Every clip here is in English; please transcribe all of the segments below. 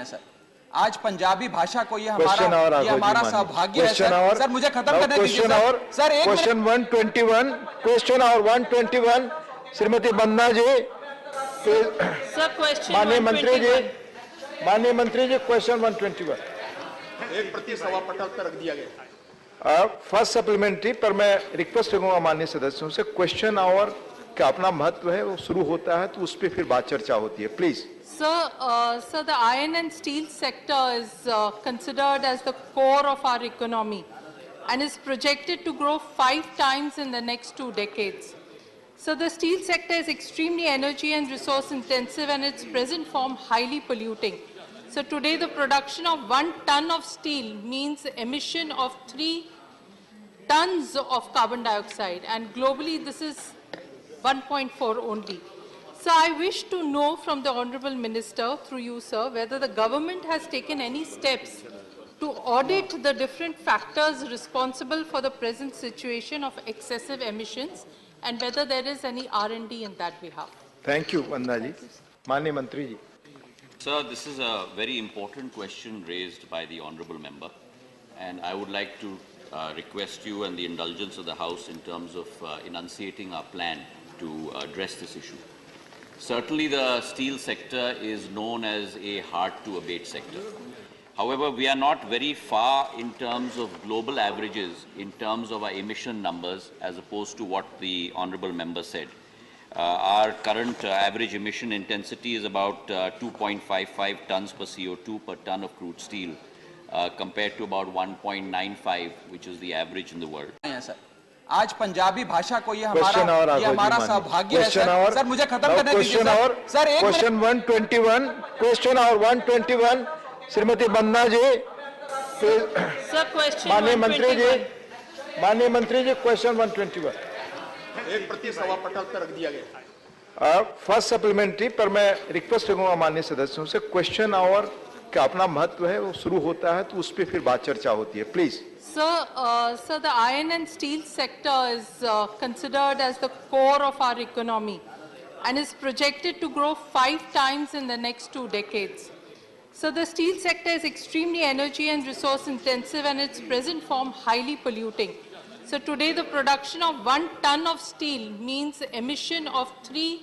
हैं सर। आज पंजाबी भाषा को ये हमारा सौभाग्य है सर। मुझे खत्म करने दीजिए सर। एक क्वेश्चन 121, क्वेश्चन और 121 श्रीमती बन्ना जी। माननीय मंत्री जी क्वेश्चन 121 एक प्रति सवा पटल पर रख दिया गया। फर्स्ट सप्लीमेंट्री पर मैं रिक्वेस्ट करूंगा माननीय सदस्यों से, क्वेश्चन आवर का अपना महत्व है, वो शुरू होता है तो उस पर फिर बात चर्चा होती है, please. Sir, the iron and steel sector is considered as the core of our economy and is projected to grow 5 times in the next 2 decades. So the steel sector is extremely energy and resource intensive and its present form highly polluting. So today the production of 1 ton of steel means emission of 3 tons of carbon dioxide, and globally this is 1.4 only. So I wish to know from the Honourable Minister, through you sir, whether the government has taken any steps to audit the different factors responsible for the present situation of excessive emissions and whether there is any R&D in that behalf. Thank you, Vandana ji. Manya Mantri ji. Sir, this is a very important question raised by the Honourable Member, and I would like to request you and the indulgence of the House in terms of enunciating our plan to address this issue. Certainly the steel sector is known as a hard-to-abate sector. However, we are not very far in terms of global averages, in terms of our emission numbers, as opposed to what the Honourable Member said. Our current average emission intensity is about 2.55 tons per CO2 per ton of crude steel, compared to about 1.95, which is the average in the world. आज पंजाबी भाषा को ये हमारा सौभाग्य है sir. मुझे खत्म करने दीजिए सर। क्वेश्चन 121, क्वेश्चन और 121 श्रीमती बन्ना जी। माननीय मंत्री जी क्वेश्चन 121 एक प्रति सवा पटल पर रख दिया गया। फर्स्ट सप्लीमेंट्री पर मैं रिक्वेस्ट करूंगा माननीय सदस्यों से, क्वेश्चन आवर का अपना महत्व है, वो शुरू होता है तो उस पर फिर बात चर्चा होती है, please. Sir, the iron and steel sector is considered as the core of our economy and is projected to grow 5 times in the next 2 decades. So the steel sector is extremely energy and resource intensive and its present form highly polluting. So today the production of 1 ton of steel means emission of 3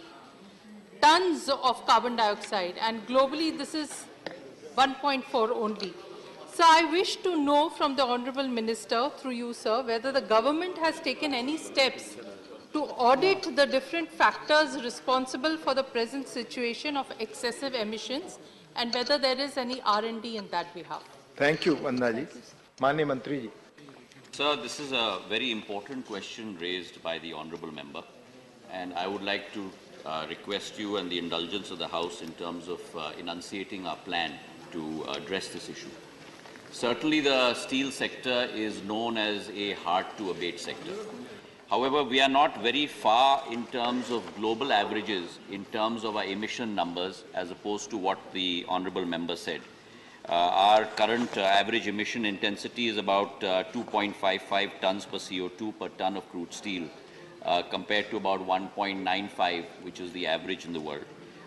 tons of carbon dioxide, and globally this is 1.4 only. So I wish to know from the Honourable Minister, through you sir, whether the government has taken any steps to audit the different factors responsible for the present situation of excessive emissions and whether there is any R&D in that behalf. Thank you, Vandana ji. Manya Mantri ji. Sir, this is a very important question raised by the Honourable Member, and I would like to request you and the indulgence of the House in terms of enunciating our plan to address this issue. Certainly the steel sector is known as a hard-to-abate sector. However, we are not very far in terms of global averages, in terms of our emission numbers, as opposed to what the Honourable Member said. Our current average emission intensity is about 2.55 tons per CO2 per ton of crude steel, compared to about 1.95, which is the average in the world.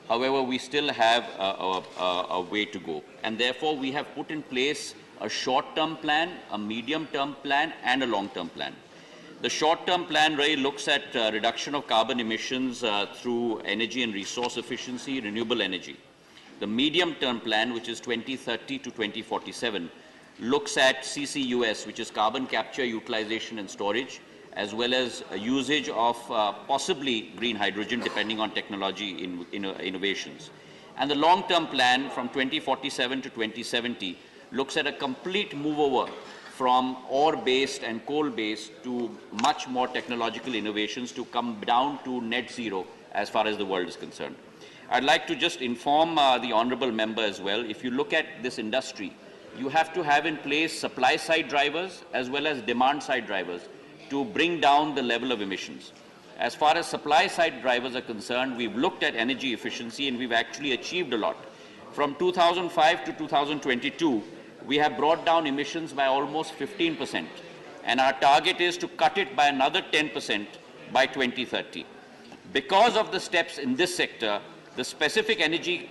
However, we still have a way to go, and therefore we have put in place a short-term plan, a medium-term plan, and a long-term plan. The short-term plan really looks at reduction of carbon emissions through energy and resource efficiency, renewable energy. The medium-term plan, which is 2030 to 2047, looks at CCUS, which is carbon capture, utilization and storage, as well as usage of possibly green hydrogen, depending on technology innovations. And the long-term plan from 2047 to 2070 looks at a complete move over from ore-based and coal-based to much more technological innovations to come down to net zero as far as the world is concerned. I'd like to just inform the Honourable Member as well, if you look at this industry, you have to have in place supply-side drivers as well as demand-side drivers to bring down the level of emissions. As far as supply-side drivers are concerned, we've looked at energy efficiency and we've actually achieved a lot. From 2005 to 2022, we have brought down emissions by almost 15%, and our target is to cut it by another 10% by 2030. Because of the steps in this sector, the specific energy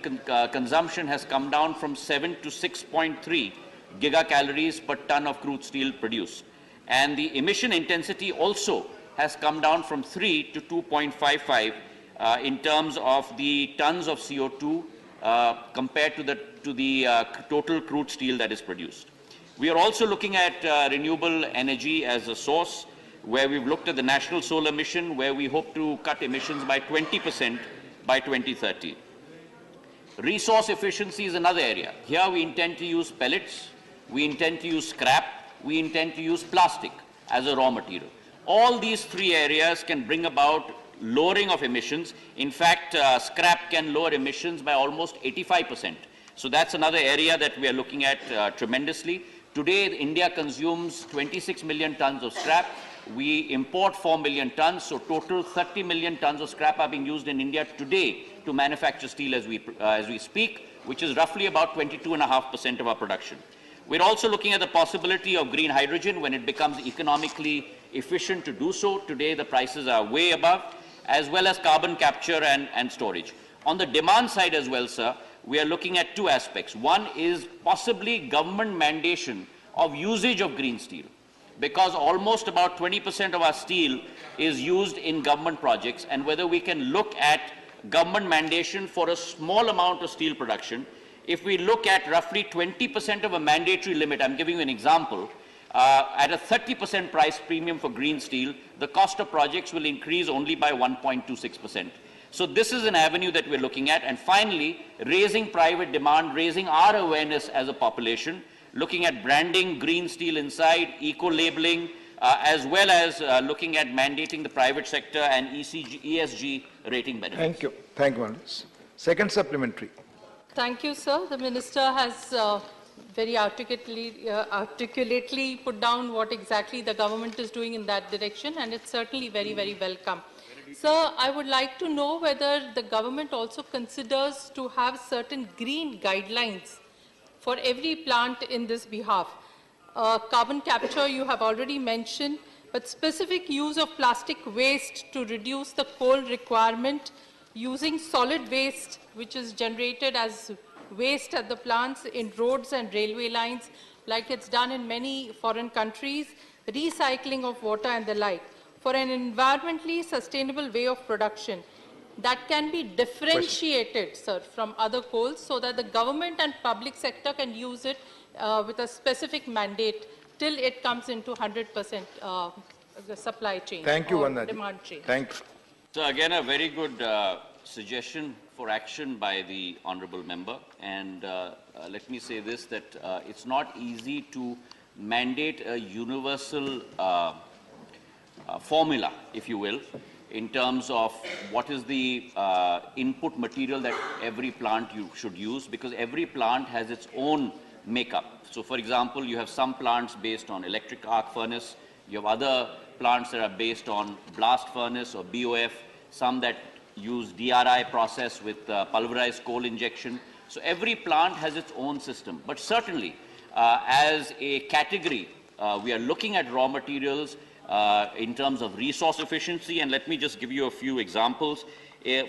consumption has come down from 7 to 6.3 gigacalories per ton of crude steel produced. And the emission intensity also has come down from 3 to 2.55 in terms of the tons of CO2 compared to the total crude steel that is produced. We are also looking at renewable energy as a source, where we've looked at the national solar mission, where we hope to cut emissions by 20% by 2030. Resource efficiency is another area. Here we intend to use pellets, we intend to use scrap, we intend to use plastic as a raw material. All these three areas can bring about lowering of emissions. In fact, scrap can lower emissions by almost 85%. So that's another area that we are looking at tremendously. Today, India consumes 26 million tons of scrap. We import 4 million tons, so total 30 million tons of scrap are being used in India today to manufacture steel as we speak, which is roughly about 22.5% of our production. We're also looking at the possibility of green hydrogen when it becomes economically efficient to do so. Today, the prices are way above, as well as carbon capture and storage. On the demand side as well, sir, we are looking at two aspects. One is possibly government mandation of usage of green steel, because almost about 20% of our steel is used in government projects, and whether we can look at government mandation for a small amount of steel production. If we look at roughly 20% of a mandatory limit, I'm giving you an example, at a 30% price premium for green steel, the cost of projects will increase only by 1.26%. So this is an avenue that we're looking at. And finally, raising private demand, raising our awareness as a population, looking at branding green steel inside, eco-labeling, as well as looking at mandating the private sector and ESG rating benefits. Thank you. Thank you. Second supplementary. Thank you, sir. The Minister has very articulately put down what exactly the government is doing in that direction, and it's certainly very, very welcome. Sir, I would like to know whether the government also considers to have certain green guidelines for every plant in this behalf. Carbon capture you have already mentioned, but specific use of plastic waste to reduce the coal requirement, using solid waste which is generated as waste at the plants in roads and railway lines, like it's done in many foreign countries, recycling of water and the like, for an environmentally sustainable way of production that can be differentiated, sir, from other coals, so that the government and public sector can use it with a specific mandate till it comes into 100% the supply chain. Thank you, Vandana. Demand chain. Thank you. So again, a very good suggestion for action by the honourable member. And let me say this, that it's not easy to mandate a universal formula, if you will, in terms of what is the input material that every plant you should use, because every plant has its own makeup. So for example, you have some plants based on electric arc furnace, you have other plants that are based on blast furnace or BOF, some that use DRI process with pulverized coal injection. So every plant has its own system. But certainly, as a category, we are looking at raw materials in terms of resource efficiency, and let me just give you a few examples.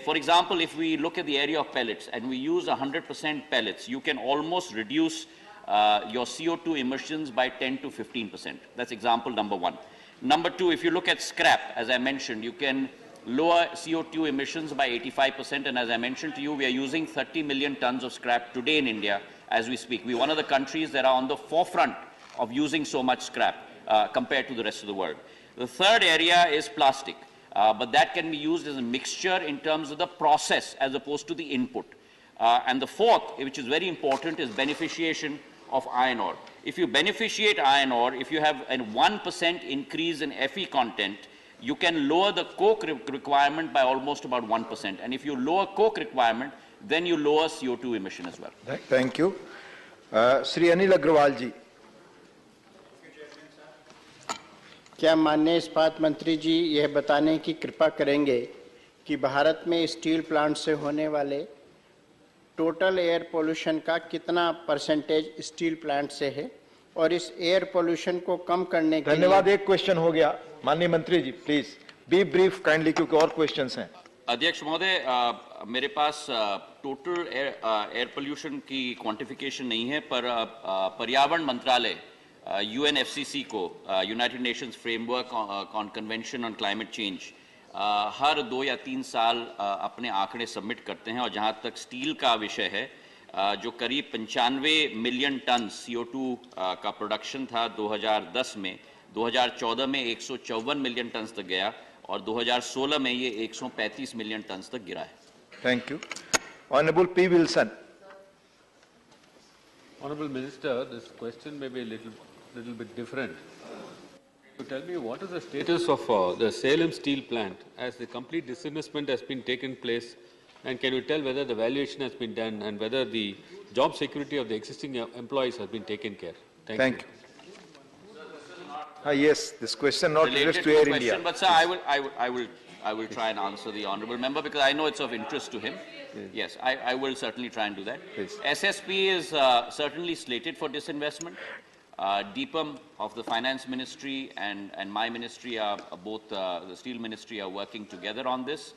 For example, if we look at the area of pellets and we use 100% pellets, you can almost reduce your CO2 emissions by 10 to 15%. That's example number one. Number two, if you look at scrap, as I mentioned, you can lower CO2 emissions by 85%, and as I mentioned to you, we are using 30 million tons of scrap today in India as we speak. We're one of the countries that are on the forefront of using so much scrap compared to the rest of the world. The third area is plastic, but that can be used as a mixture in terms of the process as opposed to the input. And the fourth, which is very important, is beneficiation of iron ore. If you beneficiate iron ore, if you have a 1% increase in Fe content, you can lower the coke requirement by almost about 1%. And if you lower coke requirement, then you lower CO2 emission as well. Thank you. Shri Anil Agrawal ji. क्या माननीय इस्पात मंत्री जी यह बताने की कृपा करेंगे कि भारत में स्टील प्लांट से होने वाले टोटल एयर पोल्यूशन का कितना परसेंटेज स्टील प्लांट से है, और इस एयर पोल्यूशन को कम करने के लिए। धन्यवाद। एक क्वेश्चन हो गया। माननीय मंत्री जी प्लीज बी ब्रीफ काइंडली, क्योंकि और क्वेश्चंस हैं। अध्यक्ष महोदय, मेरे पास टोटल एयर पोल्यूशन की क्वांटिफिकेशन नहीं है, पर पर्यावरण मंत्रालय UNFCCC को, United Nations Framework on Convention on Climate Change, हर 2 या 3 साल अपने आंकड़े सबमिट करते हैं। और जहाँ तक स्टील का विषय है, जो करीब 95 मिलियन टन CO2 का प्रोडक्शन था 2010 में, 2014 में 154 मिलियन टन तक गया और 2016 में ये 135 मिलियन टन तक गिरा है। Thank you. Honorable P. Wilson. Honorable Minister, this question may be a little bit different. You tell me, what is the status of the Salem steel plant as the complete disinvestment has been taken place, and can you tell whether the valuation has been done and whether the job security of the existing employees has been taken care? Thank you. Yes, this question not related to this Air question, India. but sir, I will try and answer the honourable member because I know it's of interest to him. Yes, I will certainly try and do that. Please. SSP is certainly slated for disinvestment. DPM of the Finance Ministry and my ministry are both, the Steel Ministry are working together on this.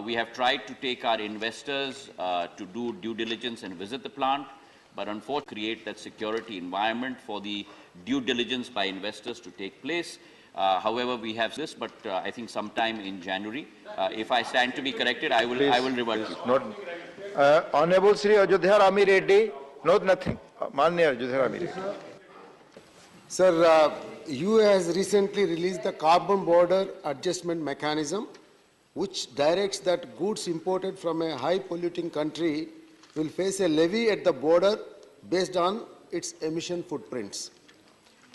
We have tried to take our investors to do due diligence and visit the plant, but unfortunately create that security environment for the due diligence by investors to take place. However, we have this, but I think sometime in January. If I stand to be corrected, I will revert you. Not, Honorable Sri Ajodhya Rami Reddy, not nothing. Manya Ajodhya Rami Reddy. Sir, EU has recently released the Carbon Border Adjustment Mechanism, which directs that goods imported from a high-polluting country will face a levy at the border based on its emission footprints.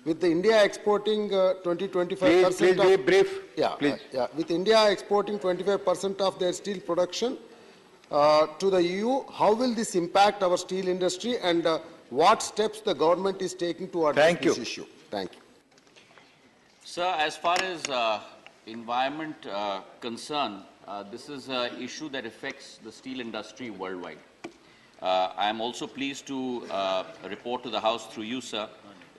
With the India exporting 20-25%, please be brief. Yeah, please. With India exporting 25% of their steel production to the EU, how will this impact our steel industry, and what steps the government is taking to address this issue? Thank you. Sir, as far as environment concern, this is an issue that affects the steel industry worldwide. I am also pleased to report to the House through you, sir,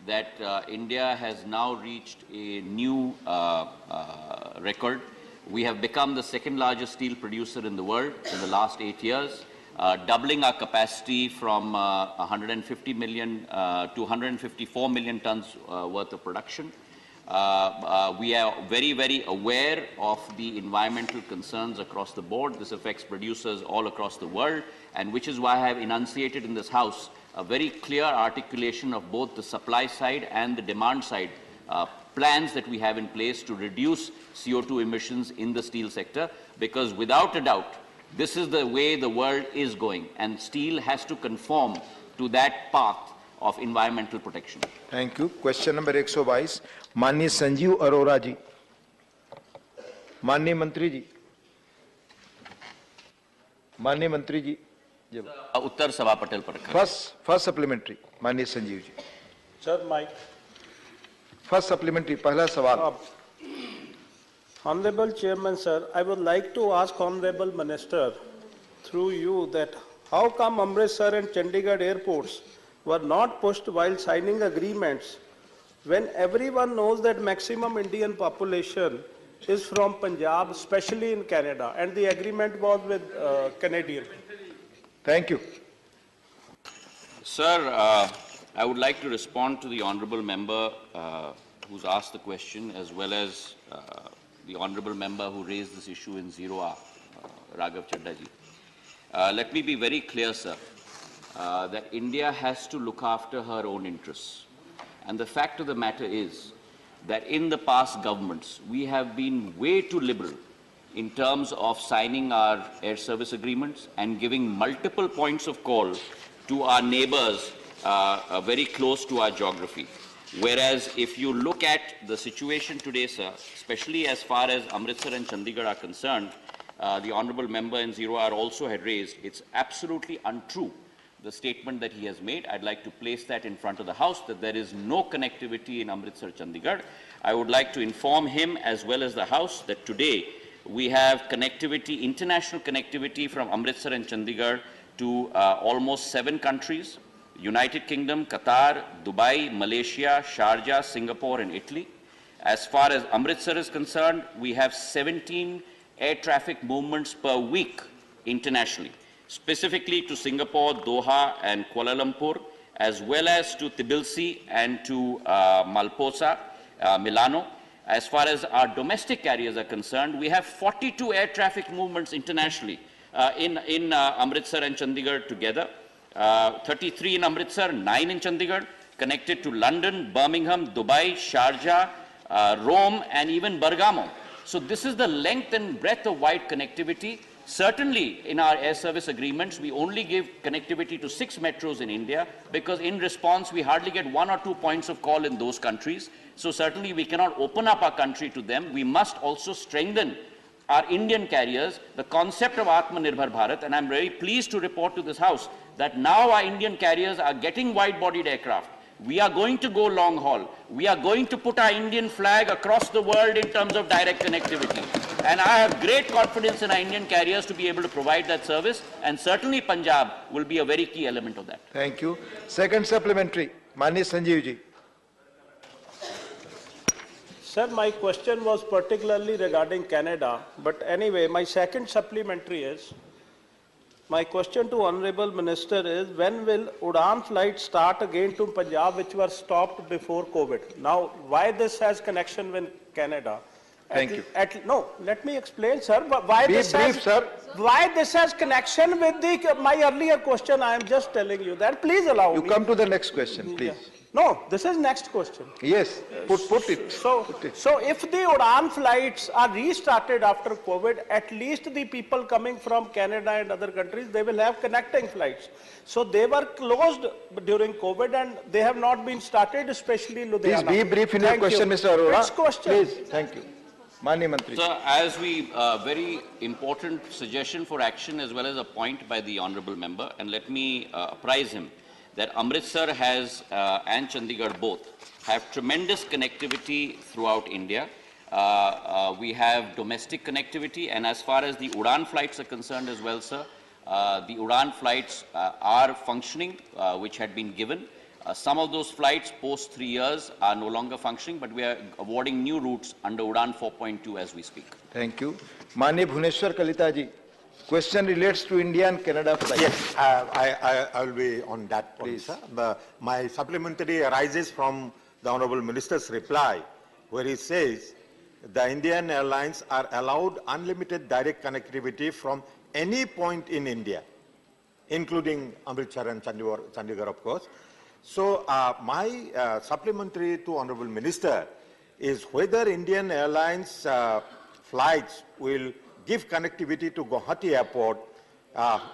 that India has now reached a new record. We have become the second largest steel producer in the world in the last 8 years, doubling our capacity from 150 million to 154 million tons worth of production. We are very, very aware of the environmental concerns across the board. This affects producers all across the world, and which is why I have enunciated in this House a very clear articulation of both the supply side and the demand side plans that we have in place to reduce CO2 emissions in the steel sector, because without a doubt, this is the way the world is going, and steel has to conform to that path of environmental protection. Thank you. Question number 122, माननीय संजीव अरोरा जी, माननीय मंत्री जी, माननीय मंत्री जी, उत्तर सभा पटेल पर रखा। First supplementary, माननीय Sanjeev ji. Sir mic. First supplementary, पहला सवाल। Honorable Chairman, sir, I would like to ask Honorable Minister through you that how come Amritsar and Chandigarh airports were not pushed while signing agreements when everyone knows that maximum Indian population is from Punjab, especially in Canada, and the agreement was with Canadian. Thank you. Sir, I would like to respond to the honourable member who's asked the question, as well as the honourable member who raised this issue in 0R, Raghav Chadda ji. Let me be very clear, sir, that India has to look after her own interests. And the fact of the matter is that in the past governments, we have been way too liberal in terms of signing our air service agreements and giving multiple points of call to our neighbors very close to our geography. Whereas if you look at the situation today, sir, especially as far as Amritsar and Chandigarh are concerned, the honourable member in 0R also had raised, it's absolutely untrue, the statement that he has made. I'd like to place that in front of the House, that there is no connectivity in Amritsar, Chandigarh. I would like to inform him as well as the House that today we have connectivity, international connectivity from Amritsar and Chandigarh to almost 7 countries: United Kingdom, Qatar, Dubai, Malaysia, Sharjah, Singapore and Italy. As far as Amritsar is concerned, we have 17 air traffic movements per week internationally, specifically to Singapore, Doha and Kuala Lumpur, as well as to Tbilisi and to Malposa, Milano. As far as our domestic carriers are concerned, we have 42 air traffic movements internationally in Amritsar and Chandigarh together, 33 in Amritsar, 9 in Chandigarh, connected to London, Birmingham, Dubai, Sharjah, Rome, and even Bergamo. So this is the length and breadth of wide connectivity. Certainly, in our air service agreements, we only give connectivity to 6 metros in India, because in response, we hardly get 1 or 2 points of call in those countries. So certainly, we cannot open up our country to them. We must also strengthen our Indian carriers, the concept of Atmanirbhar Bharat, and I'm very pleased to report to this House that now our Indian carriers are getting wide-bodied aircraft. We are going to go long haul. We are going to put our Indian flag across the world in terms of direct connectivity. And I have great confidence in our Indian carriers to be able to provide that service, and certainly Punjab will be a very key element of that. Thank you. Second supplementary, Mani Sanjeev ji. Sir, my question was particularly regarding Canada, but anyway, my second supplementary is, my question to Honorable Minister is, when will Udan flights start again to Punjab, which were stopped before COVID? Now, why this has connection with Canada? Thank you. No, let me explain, sir. Why Be this brief, has, sir. Why this has connection with my earlier question? I am just telling you that. Please allow You me. come to the next question, please. No, this is next question. Yes, put it. So if the Udan flights are restarted after COVID, at least the people coming from Canada and other countries, they will have connecting flights. So they were closed during COVID and they have not been started, especially Ludhiana. Please be brief in your question, Mr. Arora. Next question. Please, thank you. Mani Mantri. So, as we, very important suggestion for action as well as a point by the Honourable Member, and let me apprise him that Amritsar has, and Chandigarh both, have tremendous connectivity throughout India. We have domestic connectivity, and as far as the Udan flights are concerned as well, sir, the Udan flights are functioning, which had been given. Some of those flights post 3 years are no longer functioning, but we are awarding new routes under Udan 4.2 as we speak. Thank you. Mani Bhuneshwar Kalita ji. Question relates to India and Canada flights. Yes, I will be on that point, Please. sir. My supplementary arises from the Honourable Minister's reply, where he says the Indian airlines are allowed unlimited direct connectivity from any point in India, including Amritsar and Chandigarh, of course. So my supplementary to Honourable Minister is whether Indian Airlines flights will give connectivity to Guwahati Airport,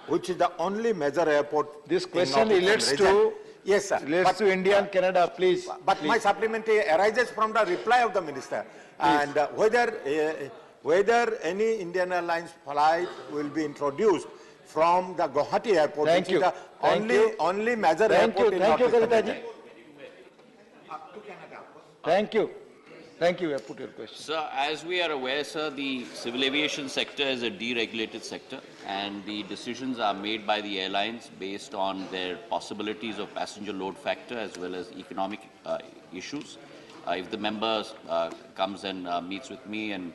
which is the only major airport. This question relates to, yes, sir. Relates to India and Canada, please. But my supplementary arises from the reply of the Minister, and whether any Indian Airlines flight will be introduced from the Guwahati Airport, Thank which you. is the only major airport in Thank you, Northeastern Kalita ji. India. Thank you. Thank you. I put your question. Sir, as we are aware, sir, the civil aviation sector is a deregulated sector, and the decisions are made by the airlines based on their possibilities of passenger load factor as well as economic issues. If the member comes and meets with me and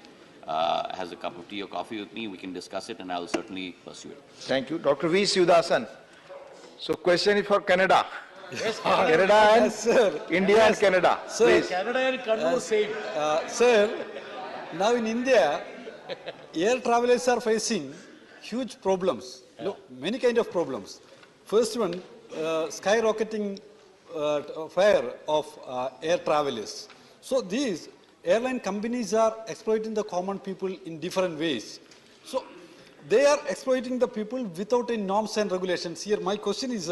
has a cup of tea or coffee with me, we can discuss it, and I will certainly pursue it. Thank you. Dr. V. Sivasan. So question is for Canada. Yes, Canada and sir. India and Canada. Sir, Please. Canada and Canada same. Sir, now in India, air travelers are facing huge problems. No, many kind of problems. First one, skyrocketing fare of air travelers. So these airline companies are exploiting the common people in different ways. So they are exploiting the people without any norms and regulations. Here my question is,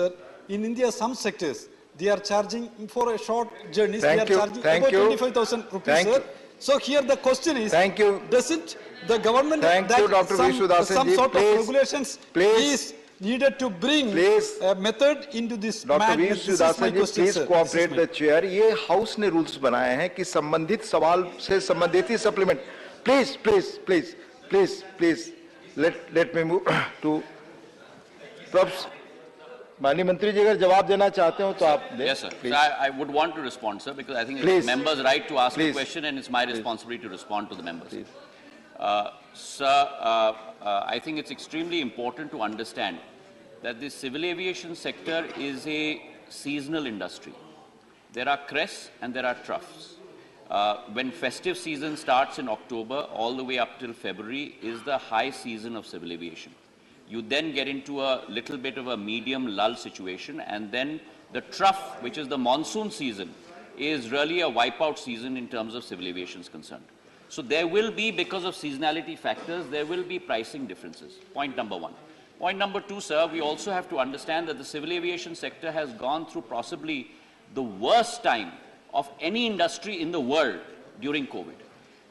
in India, some sectors, they are charging for a short journeys, they are charging about 25,000 rupees, sir. So here the question is, doesn't the government some sort of regulations is needed to bring a method into this madness? This is my question, please sir. cooperate the chair. ये house ने rules बनाए हैं कि संबंधित सवाल से संबंधित ही supplement. Please, let me move to perhaps. माननीय मंत्री जी अगर जवाब देना चाहते हो तो आप दें. Yes, sir. So I would want to respond, sir, because I think it's the member's right to ask a question, and it's my responsibility to respond to the members. Sir, I think it's extremely important to understand that the civil aviation sector is a seasonal industry. There are crests and there are troughs. When festive season starts in October, all the way up till February is the high season of civil aviation. You then get into a little bit of a medium lull situation, and then the trough, which is the monsoon season, is really a wipeout season in terms of civil aviation is concerned. So there will be, because of seasonality factors, there will be pricing differences. Point number one. Point number two, sir, we also have to understand that the civil aviation sector has gone through possibly the worst time of any industry in the world during COVID.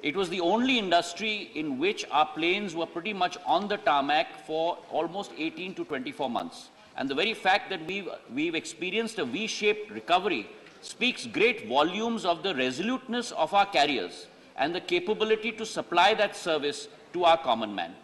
It was the only industry in which our planes were pretty much on the tarmac for almost 18 to 24 months. And the very fact that we've experienced a V-shaped recovery speaks great volumes of the resoluteness of our carriers and the capability to supply that service to our common man.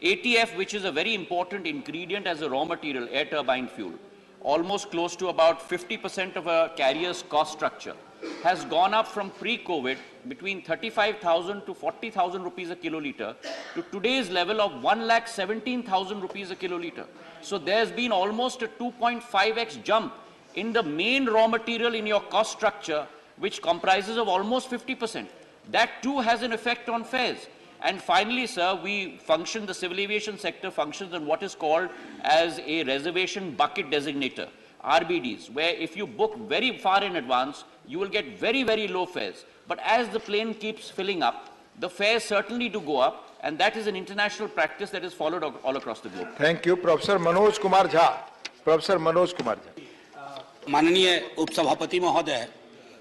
ATF, which is a very important ingredient as a raw material, air turbine fuel, almost close to about 50% of a carrier's cost structure, has gone up from pre-COVID between 35,000 to 40,000 rupees a kiloliter to today's level of 1,17,000 rupees a kiloliter. So there's been almost a 2.5x jump in the main raw material in your cost structure, which comprises of almost 50%. That too has an effect on fares. And finally, sir, the civil aviation sector functions on what is called as a reservation bucket designator, RBDs, where if you book very far in advance, you will get very, very low fares. But as the plane keeps filling up, the fares certainly do go up, and that is an international practice that is followed all across the globe. Thank you. Professor Manoj Kumar Jha. Professor Manoj Kumar Jha. माननीय उपसभापति महोदय,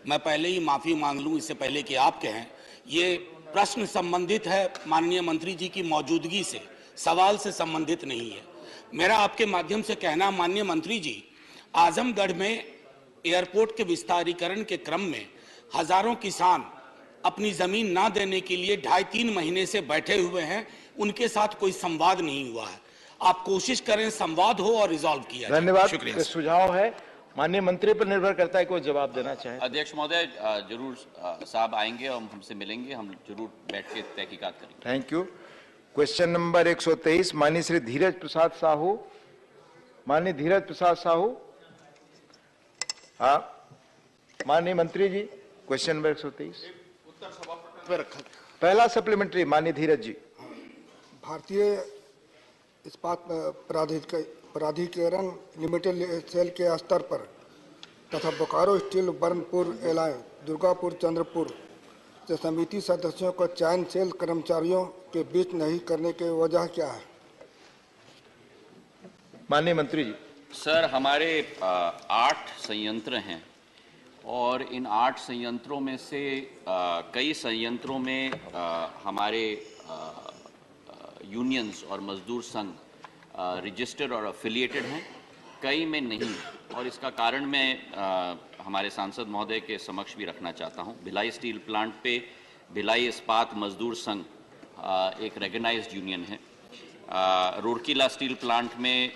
मैं पहले ही माफी मांग लूं इससे पहले कि आप कहें। ये प्रश्न संबंधित है माननीय मंत्री जी की मौजूदगी से, सवाल से संबंधित नहीं है। मेरा आपके माध्यम से कहना, माननीय मंत्री जी, आजमगढ़ में एयरपोर्ट के विस्तारीकरण के क्रम में हजारों किसान अपनी जमीन ना देने के लिए 2.5-3 महीने से बैठे हुए हैं, उनके साथ कोई संवाद नहीं हुआ है। आप कोशिश करें संवाद हो और रिजॉल्व किया जाए। धन्यवाद। शुक्रिया। सुझाव है, माननीय मंत्री पर निर्भर करता है कोई जवाब देना चाहे। अध्यक्ष महोदय, जरूर साहब आएंगे और हमसे मिलेंगे, हम जरूर बैठ के तहकीकात करेंगे। Thank you. क्वेश्चन नंबर 123, माननीय श्री धीरज प्रसाद साहू। माननीय धीरज प्रसाद साहू। हाँ, माननीय मंत्री जी, क्वेश्चन नंबर 123 पहला सप्लीमेंट्री, माननीय धीरज जी। भारतीय इस्पात प्राधिकरण लिमिटेड सेल के स्तर पर तथा बोकारो स्टील बर्नपुर एलायंस दुर्गापुर चंद्रपुर से समिति सदस्यों को चयन सेल कर्मचारियों के बीच नहीं करने की वजह क्या है? माननीय मंत्री जी। सर, हमारे 8 संयंत्र हैं और इन 8 संयंत्रों में से कई संयंत्रों में हमारे यूनियंस और मजदूर संघ रजिस्टर्ड और एफिलिएटेड हैं, कई में नहीं। और इसका कारण मैं हमारे सांसद महोदय के समक्ष भी रखना चाहता हूं। भिलाई स्टील प्लांट पे भिलाई इस्पात मजदूर संघ एक रेकग्नाइज्ड यूनियन है। रूरकेला स्टील प्लांट में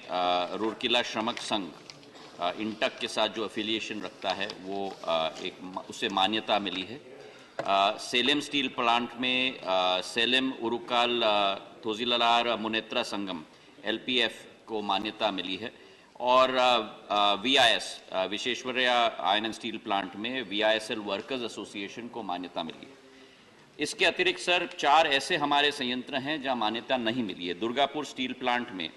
रूरकेला श्रमिक संघ इंटक के साथ जो एफिलिएशन रखता है वो उसे मान्यता मिली है। सेलेम स्टील प्लांट में सेलेम उरुकाल तोजिलार मुनेत्रा संगम LPF को मान्यता मिली है। और VIS Visvesvaraya iron and steel plant में VISL वर्कर्स एसोसिएशन को मान्यता मिली है। इसके अतिरिक्त सर 4 ऐसे हमारे संयंत्र हैं जहां मान्यता नहीं मिली है। दुर्गापुर स्टील प्लांट में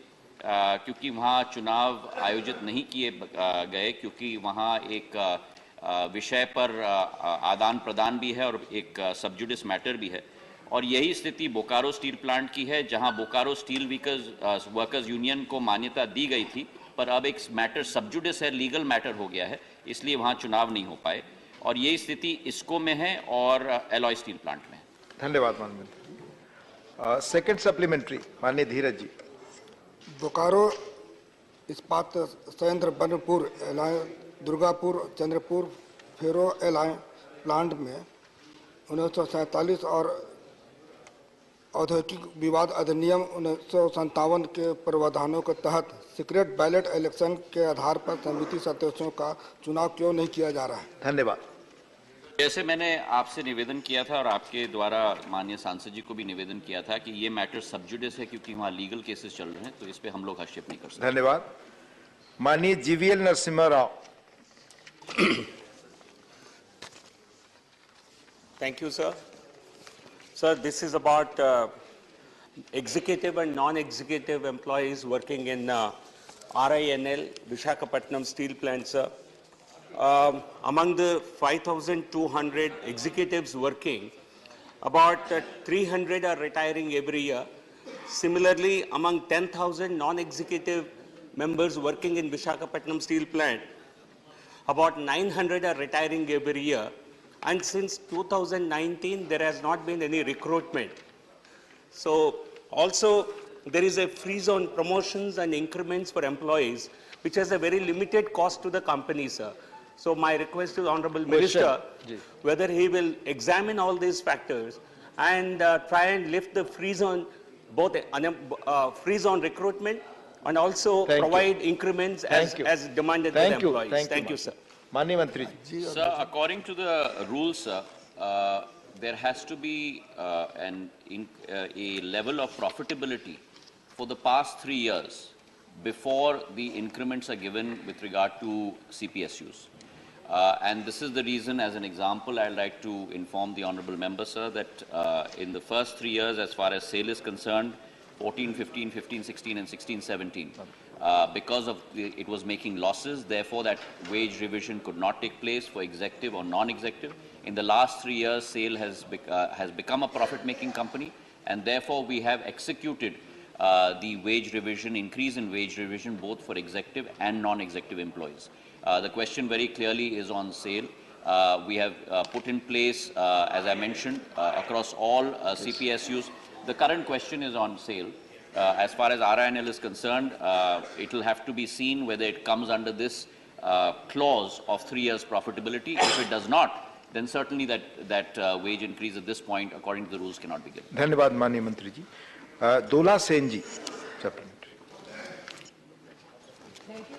क्योंकि वहां चुनाव आयोजित नहीं किए गए, क्योंकि वहां एक विषय पर आदान प्रदान भी है और एक सबजुडिस मैटर भी है। और यही स्थिति बोकारो स्टील प्लांट की है, जहां बोकारो स्टील वर्कर्स यूनियन को मान्यता दी गई थी, पर अब एक मैटर सबजुडिस है, लीगल मैटर हो गया है, इसलिए वहां चुनाव नहीं हो पाए। और यही स्थिति इसको में है और एलॉय स्टील प्लांट में है। धन्यवाद माननीय मंत्री। सेकंड सप्लीमेंट्री, माननीय धीरज जी। बोकारो इस्पात संयंत्र बर्नपुर एलायंस दुर्गापुर चंद्रपुर फेरो एलायंस प्लांट में 1947 और औद्योगिक विवाद अधिनियम 1957 के प्रावधानों के तहत सीक्रेट बैलेट इलेक्शन के आधार पर समिति सदस्यों का चुनाव क्यों नहीं किया जा रहा है? धन्यवाद। जैसे मैंने आपसे निवेदन किया था और आपके द्वारा माननीय सांसद जी को भी निवेदन किया था कि ये मैटर सब जुडिस है क्योंकि वहाँ लीगल केसेस चल रहे हैं, तो इस पे हम लोग हस्तक्षेप नहीं कर सकते। धन्यवाद। माननीय GVL Narasimha Rao. Thank you, sir. Sir, this is about executive and non-executive employees working in RINL, Visakhapatnam Steel Plant, sir. Among the 5,200 executives working, about 300 are retiring every year. Similarly, among 10,000 non-executive members working in Visakhapatnam Steel Plant, about 900 are retiring every year. And since 2019, there has not been any recruitment. So also, there is a freeze on promotions and increments for employees, which has a very limited cost to the company, sir. So my request to the Honorable Minister, whether he will examine all these factors and try and lift the freeze on both freeze on recruitment and also provide increments as demanded by the employees. Thank you, sir. माननीय मंत्री जी। Sir, according to the rules, sir, there has to be a level of profitability for the past 3 years before the increments are given with regard to CPSUs. And this is the reason, as an example, I'd like to inform the honorable member, sir, that in the first 3 years, as far as sale is concerned, 14, 15, 15, 16, and 16, 17, because of it was making losses, therefore that wage revision could not take place for executive or non-executive. In the last 3 years, SAIL has become a profit-making company, and therefore we have executed the wage revision, increase in wage revision, both for executive and non-executive employees. The question very clearly is on SAIL. We have put in place, as I mentioned, across all CPSUs. The current question is on SAIL. As far as RINL is concerned, it will have to be seen whether it comes under this clause of 3 years profitability. If it does not, then certainly that wage increase at this point, according to the rules, cannot be given. धन्यवाद माननीय मंत्री जी। दोला सेन जी।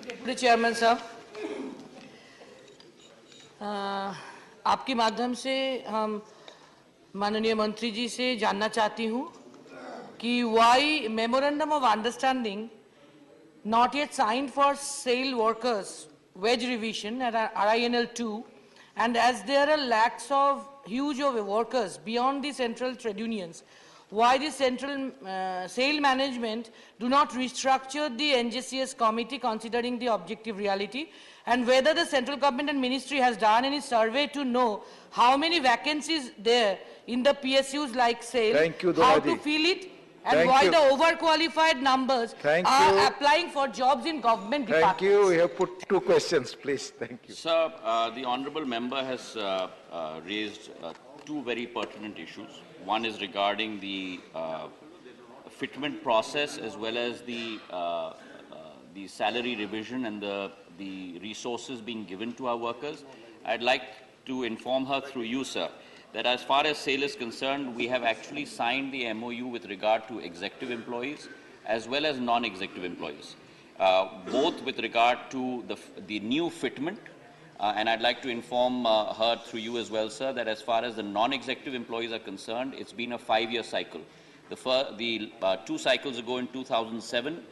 Deputy Chairman साहब, आपके माध्यम से हम माननीय मंत्री जी से जानना चाहती हूँ कि why memorandum of understanding not yet signed for SAIL workers wage revision at RINL 2, and as there are lacks of huge of workers beyond the central trade unions, why the central SAIL management do not restructure the NJCS committee considering the objective reality, and whether the central government and ministry has done any survey to know how many vacancies there in the PSUs like SAIL, how to fill it, and why the overqualified numbers are applying for jobs in government departments. Thank you. We have put 2 questions, please. Thank you. Sir, the honorable member has raised 2 very pertinent issues. One is regarding the fitment process as well as the salary revision and the resources being given to our workers. I'd like to inform her through you, sir, that as far as SAIL is concerned, we have actually signed the MOU with regard to executive employees as well as non-executive employees, both with regard to the new fitment. And I'd like to inform her through you as well, sir, that as far as the non-executive employees are concerned, it's been a 5-year cycle. The 2 cycles ago in 2007,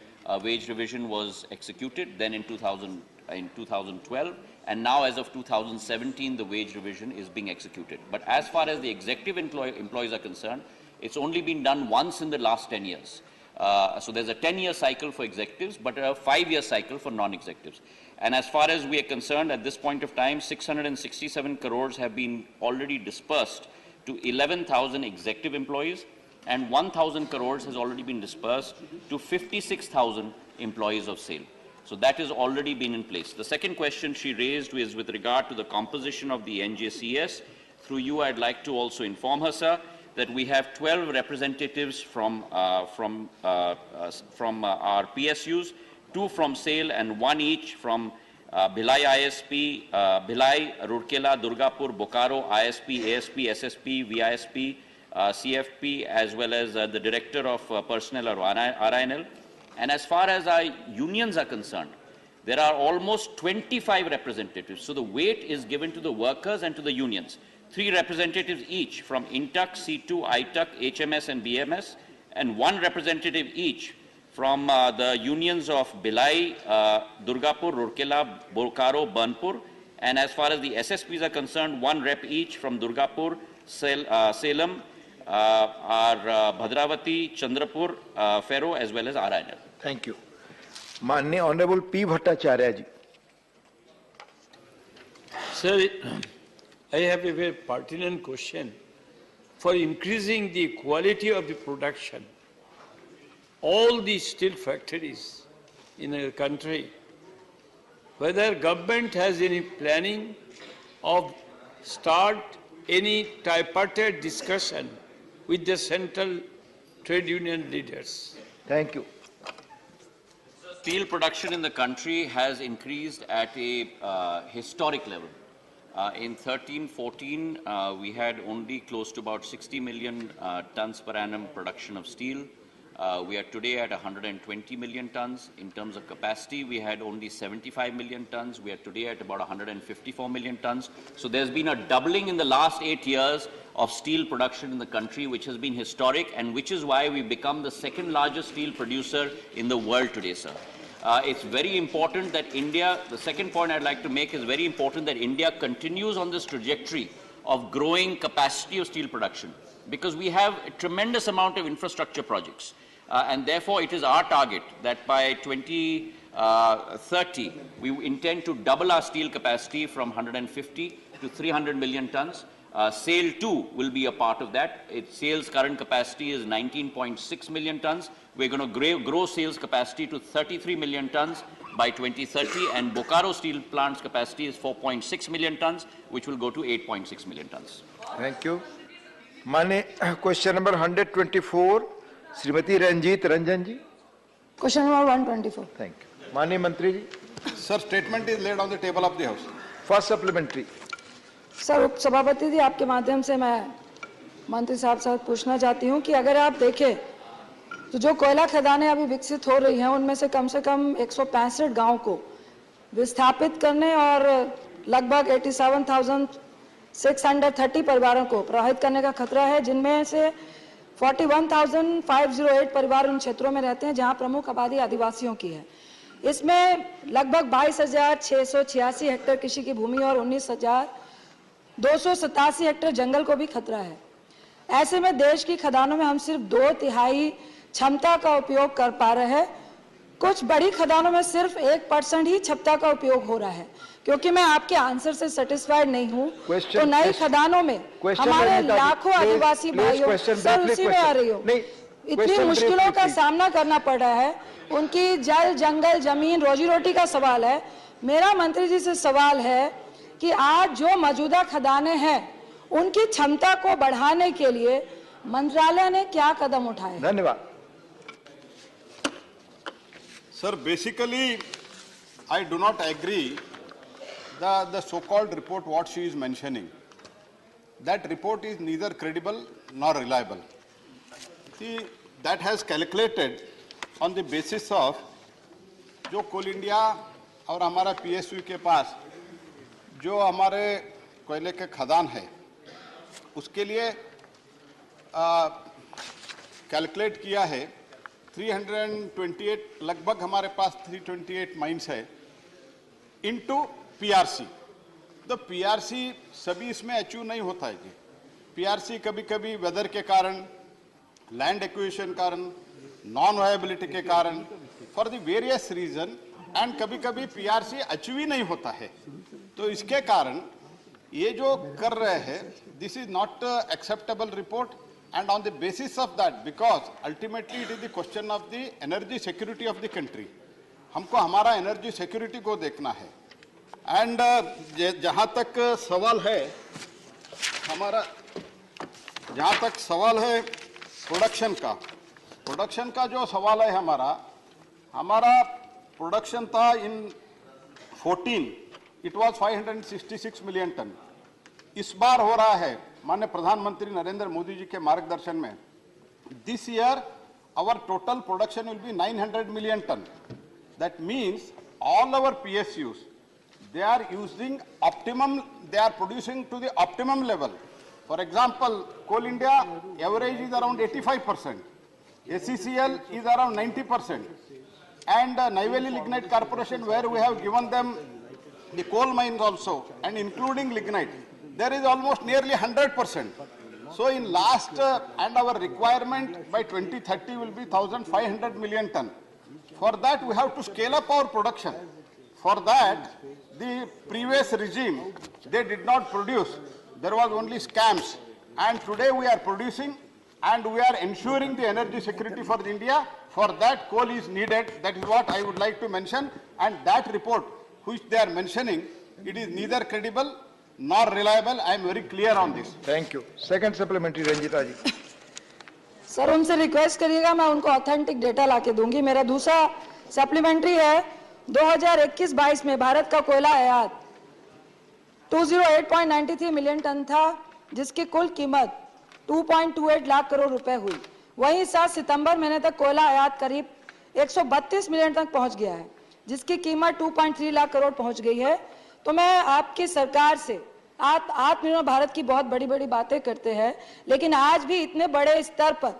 wage revision was executed, then in 2012, and now as of 2017, the wage revision is being executed. But as far as the executive employees are concerned, it's only been done once in the last 10 years. So there's a 10-year cycle for executives, but a 5-year cycle for non-executives. And as far as we are concerned, at this point of time, 667 crores have been already dispersed to 11,000 executive employees, and 1,000 crores has already been dispersed to 56,000 employees of SAIL. So that has already been in place. The second question she raised was with regard to the composition of the NJCS. Through you, I'd like to also inform her, sir, that we have 12 representatives from our PSUs, 2 from SAIL and 1 each from Bhilai ISP, Bhilai, Rourkela, Durgapur, Bokaro, ISP, ASP, SSP, VISP, CFP, as well as the Director of Personnel of RINL. And as far as our unions are concerned, there are almost 25 representatives. So the weight is given to the workers and to the unions. 3 representatives each from INTUC, C2, ITUC, HMS and BMS, and 1 representative each from the unions of Bhilai, Durgapur, Rourkela, Bokaro, Burnpur, and as far as the SSPs are concerned, 1 rep each from Durgapur, Salem, our Bhadravati, Chandrapur, Fero, as well as RINL. Thank you. Maanनीय Honorable P. Bhattacharya ji. Sir, I have a very pertinent question. For increasing the quality of the production, all the steel factories in our country, whether government has any planning of start any tripartite discussion with the central trade union leaders. Thank you. Steel production in the country has increased at a historic level. In 13-14, we had only close to about 60 million tons per annum production of steel. We are today at 120 million tons. In terms of capacity, we had only 75 million tons. We are today at about 154 million tons. So there's been a doubling in the last 8 years of steel production in the country, which has been historic, and which is why we've become the second largest steel producer in the world today, sir. It's very important that India, the second point I'd like to make is very important that India continues on this trajectory of growing capacity of steel production, because we have a tremendous amount of infrastructure projects. And therefore, it is our target that by 2030, we intend to double our steel capacity from 150 to 300 million tons. SAIL 2 will be a part of that. SAIL's current capacity is 19.6 million tons. We're going to grow SAIL's capacity to 33 million tons by 2030, and Bokaro Steel Plant's capacity is 4.6 million tons, which will go to 8.6 million tons. Thank you. Question number 124, Srimati Ranjit Ranjan ji. Question number 124. Thank you. Mani Mantri ji. Sir, statement is laid on the table of the House. First supplementary. Sir उप सभापति जी, आपके माध्यम से मैं मंत्री साहब से पूछना चाहती हूं कि अगर आप देखें तो जो कोयला खदानें अभी विकसित हो रही हैं, उनमें से कम 165 गांव को विस्थापित करने और लगभग 87,630 परिवारों को प्रभावित करने का खतरा है, जिनमें से 41,508 परिवार उन क्षेत्रों में रहते हैं जहां प्रमुख आबादी आदिवासियों की है। इसमें लगभग 22,686 हेक्टेयर कृषि की भूमि और 19,287 हेक्टेयर जंगल को भी खतरा है। ऐसे में देश की खदानों में हम सिर्फ 2/3 क्षमता का उपयोग कर पा रहे हैं। कुछ बड़ी खदानों में सिर्फ 1% ही क्षमता का उपयोग हो रहा है। क्योंकि मैं आपके आंसर से सेटिस्फाइड नहीं हूं, तो नई खदानों में हमारे लाखों आदिवासी भाइयों, सर उसी में आ रही हो, इतनी मुश्किलों का सामना करना पड़ रहा है। उनकी जल, जंगल, जमीन, रोजी रोटी का सवाल है। मेरा मंत्री जी से सवाल है कि आज जो मौजूदा खदानें हैं, उनकी क्षमता को बढ़ाने के लिए मंत्रालय ने क्या कदम उठाए? धन्यवाद। Sir, basically, I do not agree the so-called report what she is mentioning. That report is neither credible nor reliable. See, that has calculated on the basis of जो कोल इंडिया और हमारा PSU के पास जो हमारे कोयले के खदान है, उसके लिए कैलकुलेट किया है 328, लगभग हमारे पास 328 माइंस है इनटू PRC। तो PRC सभी इसमें अचीव नहीं होता है जी। PRC कभी कभी वेदर के कारण, लैंड एक्विजिशन कारण, नॉन वायबिलिटी के कारण, for the various reason, and कभी कभी PRC अचीव ही नहीं होता है। तो इसके कारण ये जो कर रहे हैं, this is not acceptable report, and on the basis of that, because ultimately it is the question of the energy security of the country, हमको हमारा energy security को देखना है। and जहाँ तक सवाल है हमारा, जहाँ तक सवाल है प्रोडक्शन का जो सवाल है हमारा प्रोडक्शन था इन 14 it was 566 million ton। इस बार हो रहा है माननीय प्रधानमंत्री नरेंद्र मोदी जी के मार्गदर्शन में, this year our total production will be 900 million ton। That means all our PSUs, they are using optimum, they are producing to the optimum level. For example, Coal India average is around 85%, ACCL is around 90%, and Neyveli Lignite Corporation, where we have given them the coal mines also, and including lignite, there is almost nearly 100%. So in last, and our requirement by 2030 will be 1,500 million ton. For that, we have to scale up our production. For that, the previous regime, they did not produce. There was only scams. And today we are producing and we are ensuring the energy security for India. For that, coal is needed. That is what I would like to mention. And that report, which they are mentioning, it is neither credible nor reliable. I am very clear on this. Thank you. Second supplementary, Ranjita ji. Sir उनसे request करिएगा, मैं उनको authentic data लाके दूंगी। मेरा दूसरा supplementary है, 2021-22 में भारत का कोयला आयात 208.93 मिलियन टन था, जिसकी कुल कीमत 2.28 लाख करोड़ रुपए हुई। वहीं 7 सितंबर महीने तक कोयला आयात करीब 132 मिलियन तक पहुंच गया है, जिसकी कीमत 2.3 लाख करोड़ पहुंच गई है। तो मैं आपकी सरकार से, आप आत्मनिर्भर भारत की बहुत बड़ी बड़ी बातें करते हैं, लेकिन आज भी इतने बड़े स्तर पर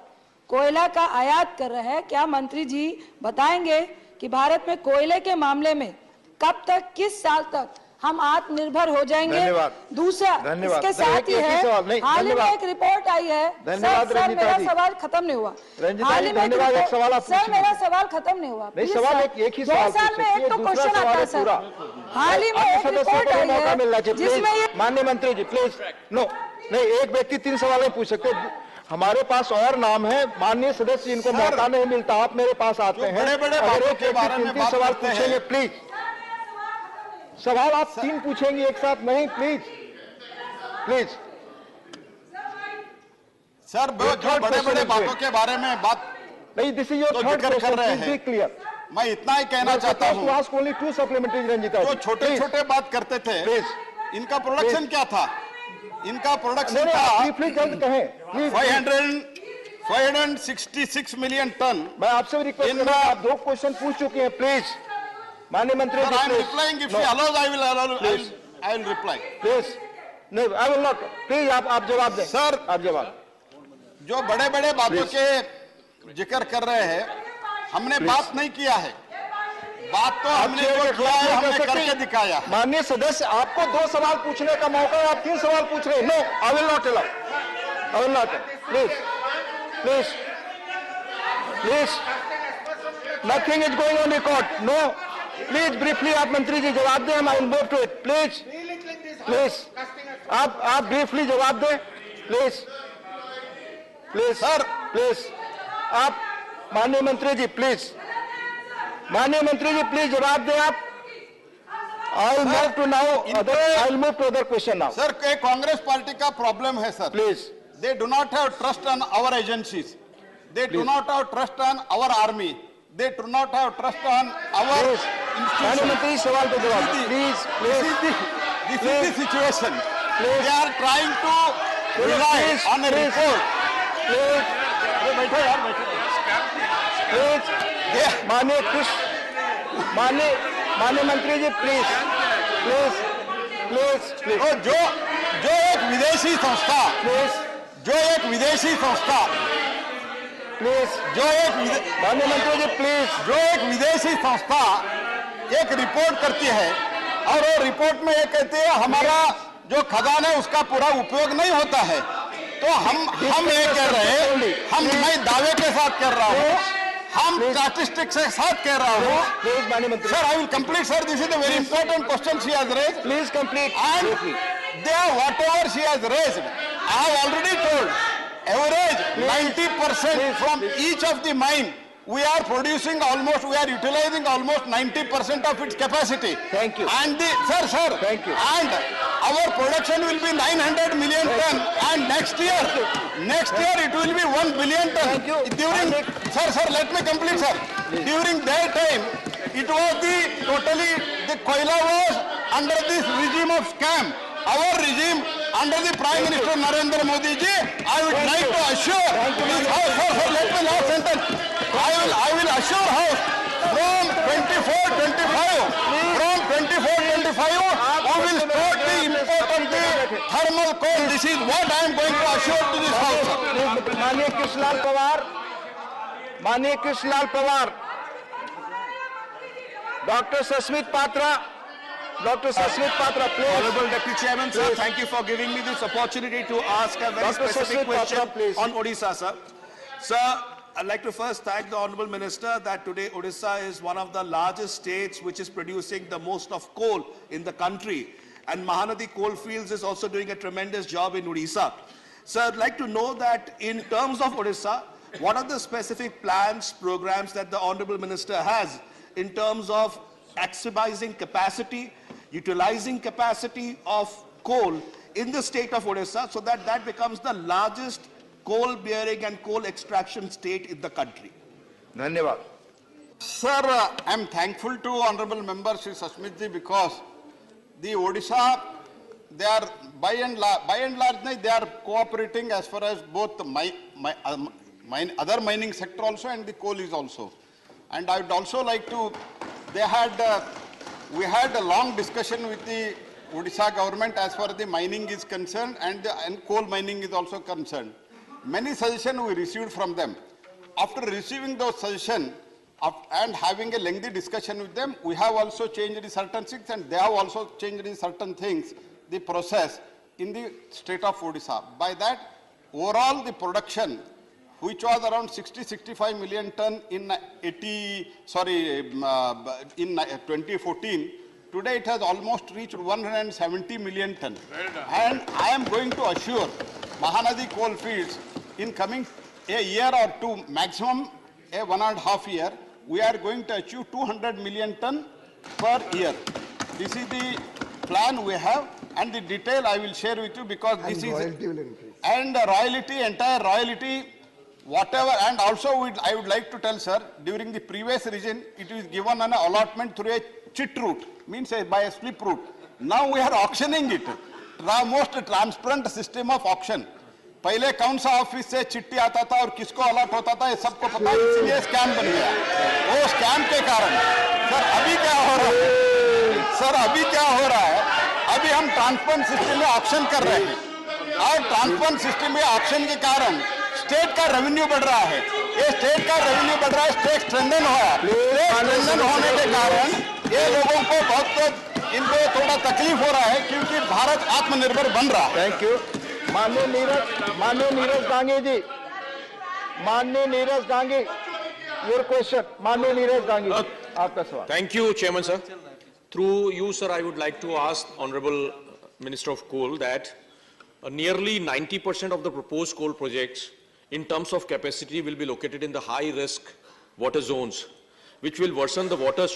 कोयला का आयात कर रहे हैं। क्या मंत्री जी बताएंगे कि भारत में कोयले के मामले में कब तक, किस साल तक हम आत्मनिर्भर हो जाएंगे? दूसरा, इसके साथ ही है, हाल ही में एक रिपोर्ट आई है। सर मेरा सवाल खत्म नहीं हुआ। हाल ही में सर मेरा सवाल खत्म नहीं हुआ। सवाल एक ही साल में एक तो क्वेश्चन आता है सर। हाल ही में एक रिपोर्ट आई है जिसमें, माननीय मंत्री जी प्लीज, नो नहीं, एक व्यक्ति 3 सवाल नहीं पूछ सकते। हमारे पास और नाम है, माननीय सदस्य, इनको मौका नहीं मिलता, आप मेरे पास आते हैं, अगर एक व्यक्ति 3 सवाल पूछेंगे, प्लीज सवाल आप 3 पूछेंगे एक साथ नहीं, प्लीज प्लीज। सर जो बड़े बड़े बातों के बारे में बात नहीं, this is your third question, please be clear. मैं इतना ही कहना चाहता हूँ, ओनली 2 सप्लीमेंट्री रंजीता। जो छोटे छोटे बात करते थे, इनका प्रोडक्शन क्या था? इनका प्रोडक्शन था 566 मिलियन टन। मैं आपसे रिक्वेस्ट कर रहा हूं, आप 2 क्वेश्चन पूछ चुके हैं, प्लीज माननीय मंत्री जी। I am replying, if he allows I will reply. Please नहीं, आई विल नॉट, प्लीज आप जवाब दें सर। आप जवाब। जो बड़े बड़े बातों के जिक्र कर रहे हैं, हमने बात नहीं किया है, बात तो हमने जो किया है हमने करके दिखाया। माननीय सदस्य, आपको 2 सवाल पूछने का मौका है, आप 3 सवाल पूछ रहे हैं। No, I will not allow, I will not. Please please please, nothing is going on record. No, please briefly आप मंत्री जी जवाब दें, हम I will move to it. Please please आप ब्रीफली जवाब दें, प्लीज प्लीज सर, प्लीज आप माननीय मंत्री जी, प्लीज माननीय मंत्री जी प्लीज जवाब दें आप। I will move to now other, I will move to other question now. Sir, Congress party का प्रॉब्लम है sir, please. They do not have trust on our agencies, they do not have trust on our army, they do not have trust on our माननीय मंत्री सवाल को जवाब please please. This is the situation, they are trying to rely on a report. Please बैठो यार, बैठो please. माननीय मंत्री जी प्लीज प्लीज प्लीज प्लीज। जो एक विदेशी संस्था, जो एक विदेशी संस्था, प्लीज, जो एक माननीय मंत्री जी प्लीज, जो एक विदेशी संस्था एक रिपोर्ट करती है और वो रिपोर्ट में ये कहती है हमारा जो खदान है उसका पूरा उपयोग नहीं होता है, तो हम ये कह रहे हैं, मैं दावे के साथ कर रहा हूँ, हम स्टैटिस्टिक्स के साथ कह रहा हूँ। प्लीज माननीय मंत्री। Sir, I will complete sir, this is a very important question she has raised. Please complete. And whatever she has raised, I have already told, average 90% from each of the mine, we are producing almost, we are utilizing almost 90% of its capacity. Thank you. And sir, thank you. And our production will be 900 million ton, and next year it will be 1 billion ton. Thank you. During, sir, let me complete, sir. During that time, it was the koila was under this regime of scam. Our regime under the Prime Minister Narendra Modi ji, I would like to assure this house, sir, let me last sentence. I will assure house from 24-25 thermal coal. This is what I am going to assure to this House. माननीय कृष्णलाल पवार, माननीय Krishnalal Pawar, Dr. Sasmit Patra, Dr. Sasmit Patra, please. Honorable Deputy Chairman, sir, Please. thank you for giving me this opportunity to ask a very Dr. specific Sasmit question Patra, please. on Odisha, sir. Sir, I'd like to first thank the Honorable Minister that today Odisha is one of the largest states which is producing the most of coal in the country. And Mahanadi Coalfields is also doing a tremendous job in Odisha. Sir, I'd like to know that in terms of Odisha, what are the specific plans, programs that the Honorable Minister has in terms of maximizing capacity, utilizing capacity of coal in the state of Odisha so that that becomes the largest coal-bearing and coal extraction state in the country. धन्यवाद. Sir, I am thankful to Honorable Member Shri Sasmit ji because the Odisha, they are by and large, they are cooperating as far as both the other mining sector also and the coal is also. And I would also like to, we had a long discussion with the Odisha government as far as the mining is concerned and coal mining is also concerned. Many suggestions we received from them. After receiving those suggestions and having a lengthy discussion with them, we have also changed certain things and they have also changed certain things, the process in the state of Odisha. By that, overall the production, which was around 60-65 million ton in 2014, today it has almost reached 170 million ton. And I am going to assure Mahanadi Coalfields in coming a year or two, maximum a 1.5 year, we are going to achieve 200 million ton per year. This is the plan we have, and the detail I will share with you because this is royalty will increase. And the royalty, entire royalty, whatever, and also I would like to tell, sir, during the previous region, it is given an allotment through a chit route, means by a slip route. Now we are auctioning it. Most transparent system of auction. पहले कौन सा office से चिट्ठी आता था और किसको allot होता था ये सबको पता है, इसलिए स्कैम बन गया. वो स्कैम के कारण सर अभी क्या हो रहा है, अभी हम ट्रांसपेरेंट सिस्टम में ऑक्शन कर रहे हैं और ट्रांसपेरेंट सिस्टम में ऑक्शन के कारण स्टेट का रेवेन्यू बढ़ रहा है. ये स्टेट का रेवेन्यू बढ़ रहा है, स्टेट स्ट्रेंथन होने के कारण ये लोगों को बहुत इनको थोड़ा तकलीफ हो रहा है क्योंकि भारत आत्मनिर्भर बन रहा है. Thank you. माननीय नीरज डांगे जी, माननीय नीरज डांगे, योर क्वेश्चन. माननीय नीरज डांगे, आपका सवाल. Thank you, Chairman, sir. Through you, sir, I would like to ask Honorable Minister of Coal that nearly 90% of the proposed coal projects in terms of capacity will be located in the high-risk water zones, which will worsen the water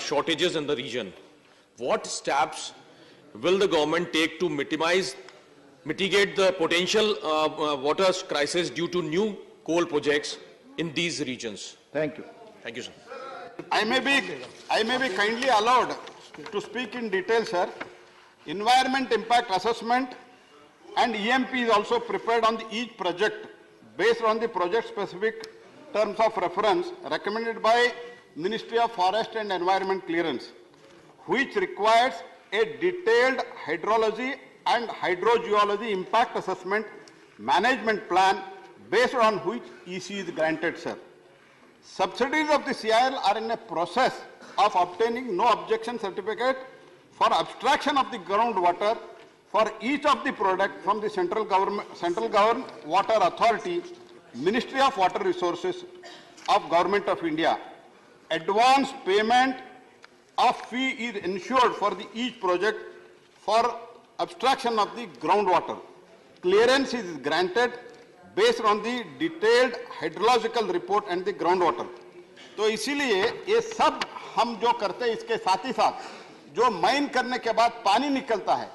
shortages in the region. What steps will the government take to mitigate the potential water crisis due to new coal projects in these regions? Thank you. Thank you, sir. I may be kindly allowed to speak in detail, sir. Environment impact assessment and EMP is also prepared on each project based on the project specific terms of reference recommended by Ministry of Forest and Environment clearance, which requires a detailed hydrology and hydrogeology impact assessment management plan based on which EC is granted, sir. Subsidies of the CIL are in a process of obtaining no objection certificate for abstraction of the groundwater for each of the product from the central government water authority, Ministry of Water Resources of Government of India. Advance payment of fee is ensured for each project for abstraction of the groundwater. Clearance is granted based on the detailed hydrological report and the groundwater. तो इसीलिए ये सब हम जो करते हैं इसके साथ ही साथ जो माइन करने के बाद पानी निकलता है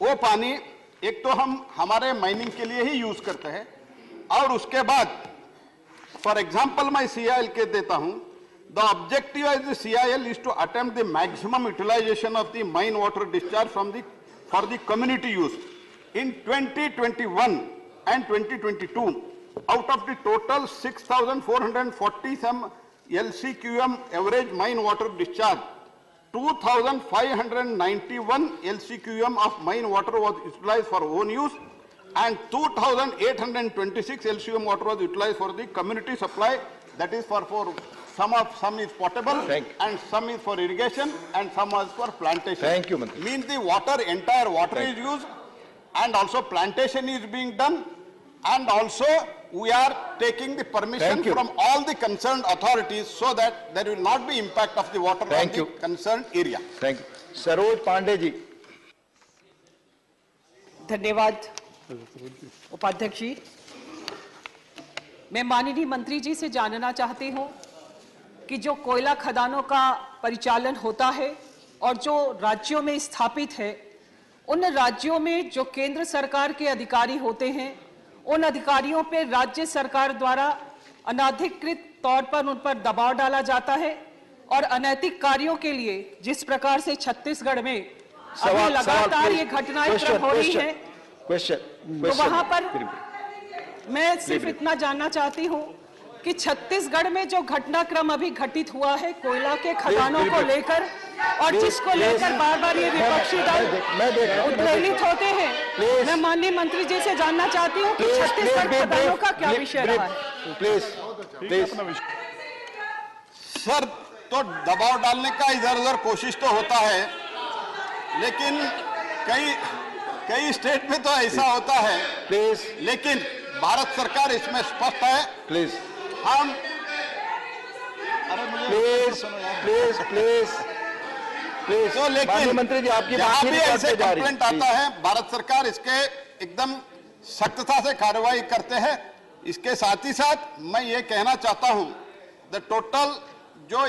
वो पानी एक तो हम हमारे माइनिंग के लिए ही यूज करते हैं और उसके बाद फॉर एग्जांपल मैं CIL के देता हूं. The objective of the CIL is to attempt the maximum utilization of the mine water discharge for the community use. In 2021 and 2022, out of the total 6,440 some LCQM average mine water discharge, 2,591 LCQM of mine water was utilized for own use, and 2,826 LCM water was utilized for the community supply. That is for some is potable and some is for irrigation and some is for plantation. Thank you, Mantri. Means the entire water is used, and also plantation is being done, and also we are taking the permission from all the concerned authorities so that there will not be impact of the water on the concerned area. Thank you. Saroj Pandey ji. धन्यवाद उपाध्यक्ष जी। मैं माननीय मंत्री जी से जानना चाहती हूं कि जो कोयला खदानों का परिचालन होता है और जो राज्यों में स्थापित है, उन राज्यों में जो केंद्र सरकार के अधिकारी होते हैं, उन अधिकारियों पर राज्य सरकार द्वारा अनाधिकृत तौर पर उन पर दबाव डाला जाता है और अनैतिक कार्यों के लिए जिस प्रकार से छत्तीसगढ़ में अभी लगातार ये घटनाएं हो रही हैं, तो वहां पर मैं सिर्फ इतना जानना चाहती हूं कि छत्तीसगढ़ में जो घटनाक्रम अभी घटित हुआ है कोयला के खदानों को लेकर और जिसको लेकर बार-बार ये विपक्षी दल उद्वेलित होते हैं, मैं माननीय मंत्री जी से जानना चाहती हूं कि छत्तीसगढ़ खदानों का क्या विषय रहा है। सर, तो दबाव डालने का इधर-उधर कोशिश तो होता है, लेकिन कई स्टेट में तो ऐसा होता है, लेकिन भारत सरकार इसमें स्पष्ट है। हम तो लेकिन मंत्री जी आपकी जहां भी ऐसे कंप्लेंट आता है, भारत सरकार इसके एकदम सख्तता से कार्रवाई करते हैं। इसके साथ ही साथ मैं ये कहना चाहता हूं, द टोटल जो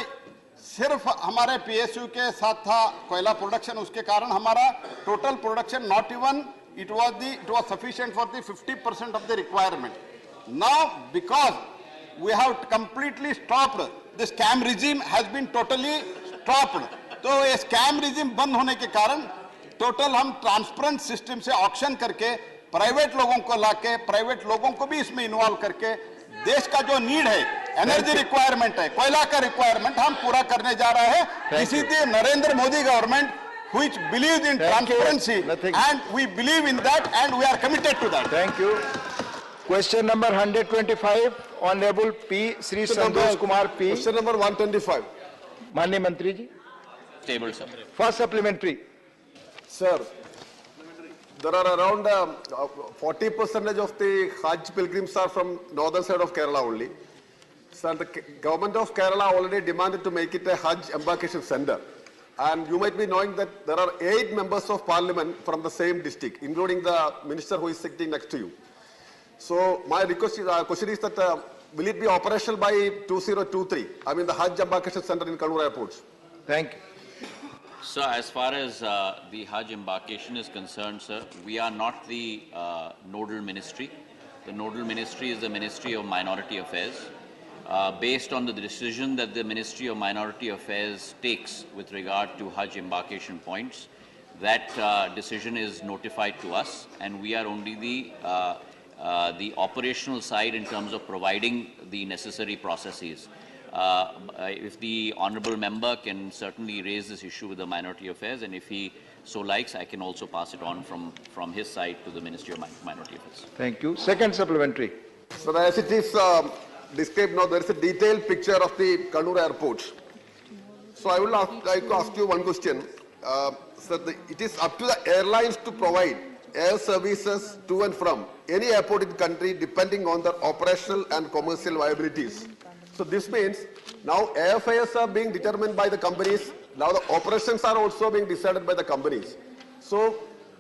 सिर्फ हमारे पीएसयू के साथ था कोयला प्रोडक्शन, उसके कारण हमारा total production not even it was sufficient for the 50% of the requirement. Now, because we have completely stopped, the scam regime has been totally stopped. तो ये scam regime बंद होने के कारण टोटल हम ट्रांसपेरेंट सिस्टम से ऑक्शन करके private लोगों को लाके प्राइवेट लोगों को भी इसमें इन्वॉल्व करके देश का जो नीड है, एनर्जी रिक्वायरमेंट है, कोयला का रिक्वायरमेंट हम पूरा करने जा रहे हैं। इसीलिए Narendra Modi government which believes in transparency, and we believe in that, and we are committed to that. Thank you. Question number 125, Honorable P. Sri Santosh Kumar P. Question number 125. माननीय मंत्री जी. Table, sir. First supplementary. Sir, there are around 40% of the Hajj pilgrims are from northern side of Kerala only. So the government of Kerala already demanded to make it a Hajj embarkation center. And you might be knowing that there are 8 members of parliament from the same district, including the minister who is sitting next to you. So my question is that will it be operational by 2023? I mean the Hajj embarkation center in Kannur Airport. Thank you. Sir, as far as the Hajj embarkation is concerned, sir, we are not the nodal ministry. The nodal ministry is the Ministry of Minority Affairs. Based on the decision that the Ministry of Minority Affairs takes with regard to Hajj embarkation points, that decision is notified to us, and we are only the operational side in terms of providing the necessary processes. If the honourable member can certainly raise this issue with the Minority Affairs, and if he so likes, I can also pass it on from his side to the Ministry of Minority Affairs. Thank you. Second supplementary. So as it is described now, there is a detailed picture of the Kannur Airport. So I would like to ask you one question. Sir, it is up to the airlines to provide air services to and from any airport in the country depending on their operational and commercial viabilities. So this means now airfares are being determined by the companies. Now the operations are also being decided by the companies. So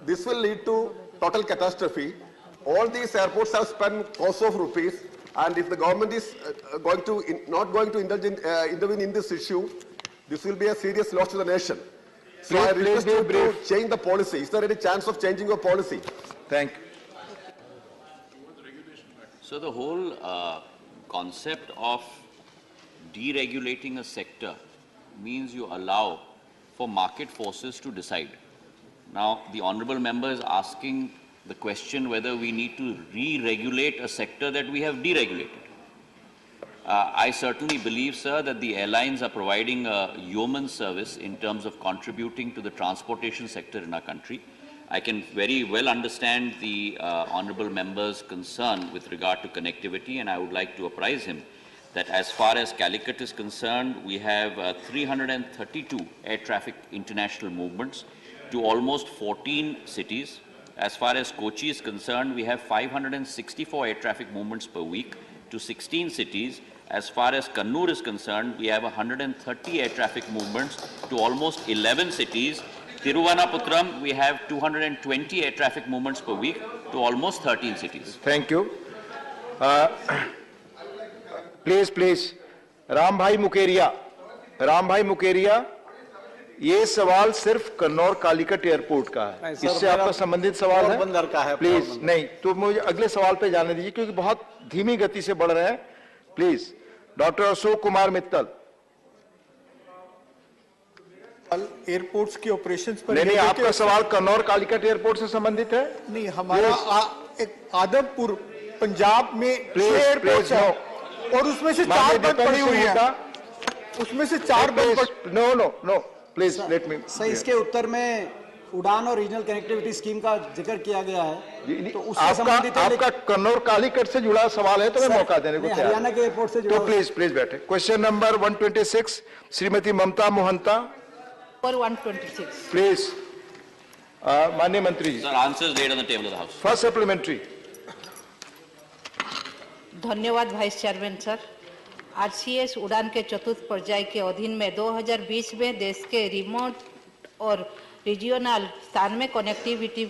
this will lead to total catastrophe. All these airports have spent crores of rupees, and if the government is not going to intervene in this issue, this will be a serious loss to the nation. So I request you to change the policy. Is there any chance of changing your policy? Thank you. So the whole concept of deregulating a sector means you allow for market forces to decide. Now, the honourable member is asking the question whether we need to re-regulate a sector that we have deregulated. I certainly believe, sir, that the airlines are providing a yeoman service in terms of contributing to the transportation sector in our country. I can very well understand the honourable member's concern with regard to connectivity, and I would like to apprise him that as far as Calicut is concerned, we have 332 air traffic international movements to almost 14 cities. As far as Kochi is concerned, we have 564 air traffic movements per week to 16 cities. As far as Kannur is concerned, we have 130 air traffic movements to almost 11 cities. Thiruvananthapuram, we have 220 air traffic movements per week to almost 13 cities. Thank you. Please. Ram भाई मुकेरिया, ये सवाल सिर्फ कन्नौर Calicut airport का है, इससे आपका संबंधित सवाल है? पोरबंदर का है। प्लीज नहीं, तो मुझे अगले सवाल पे जाने दीजिए क्योंकि बहुत धीमी गति से बढ़ रहे हैं। Please, doctor Ashok Kumar Mittal. Airports के ऑपरेशंस पर नहीं, आपका सवाल कन्नौर कालीकट एयरपोर्ट से संबंधित है? नहीं, हमारा एक आदमपुर पंजाब में एयरपोर्ट है और उसमें से 4 बंद पड़ी हुई है, उसमें से 4 बंद। No please let me. Sir, इसके उत्तर में उड़ान और रीजनल कनेक्टिविटी स्कीम का जिक्र किया गया है, तो उससे संबंधित आपका कन्नौर कालीकट से जुड़ा सवाल है तो मैं मौका देने को तैयार। हरियाणा के एयरपोर्ट से जुड़ा। तो प्लीज बैठे। Question number 126, Shrimati Mamata Mohanta. 126 please, माननीय मंत्री जी। Sir, answers laid on the table of the House. First supplementary. धन्यवाद vice chairman sir. RCS Udan के चतुर्थ पर्याय के अधीन में 2020 में देश के रिमोट और रीजियोनल स्थान में कनेक्टिविटी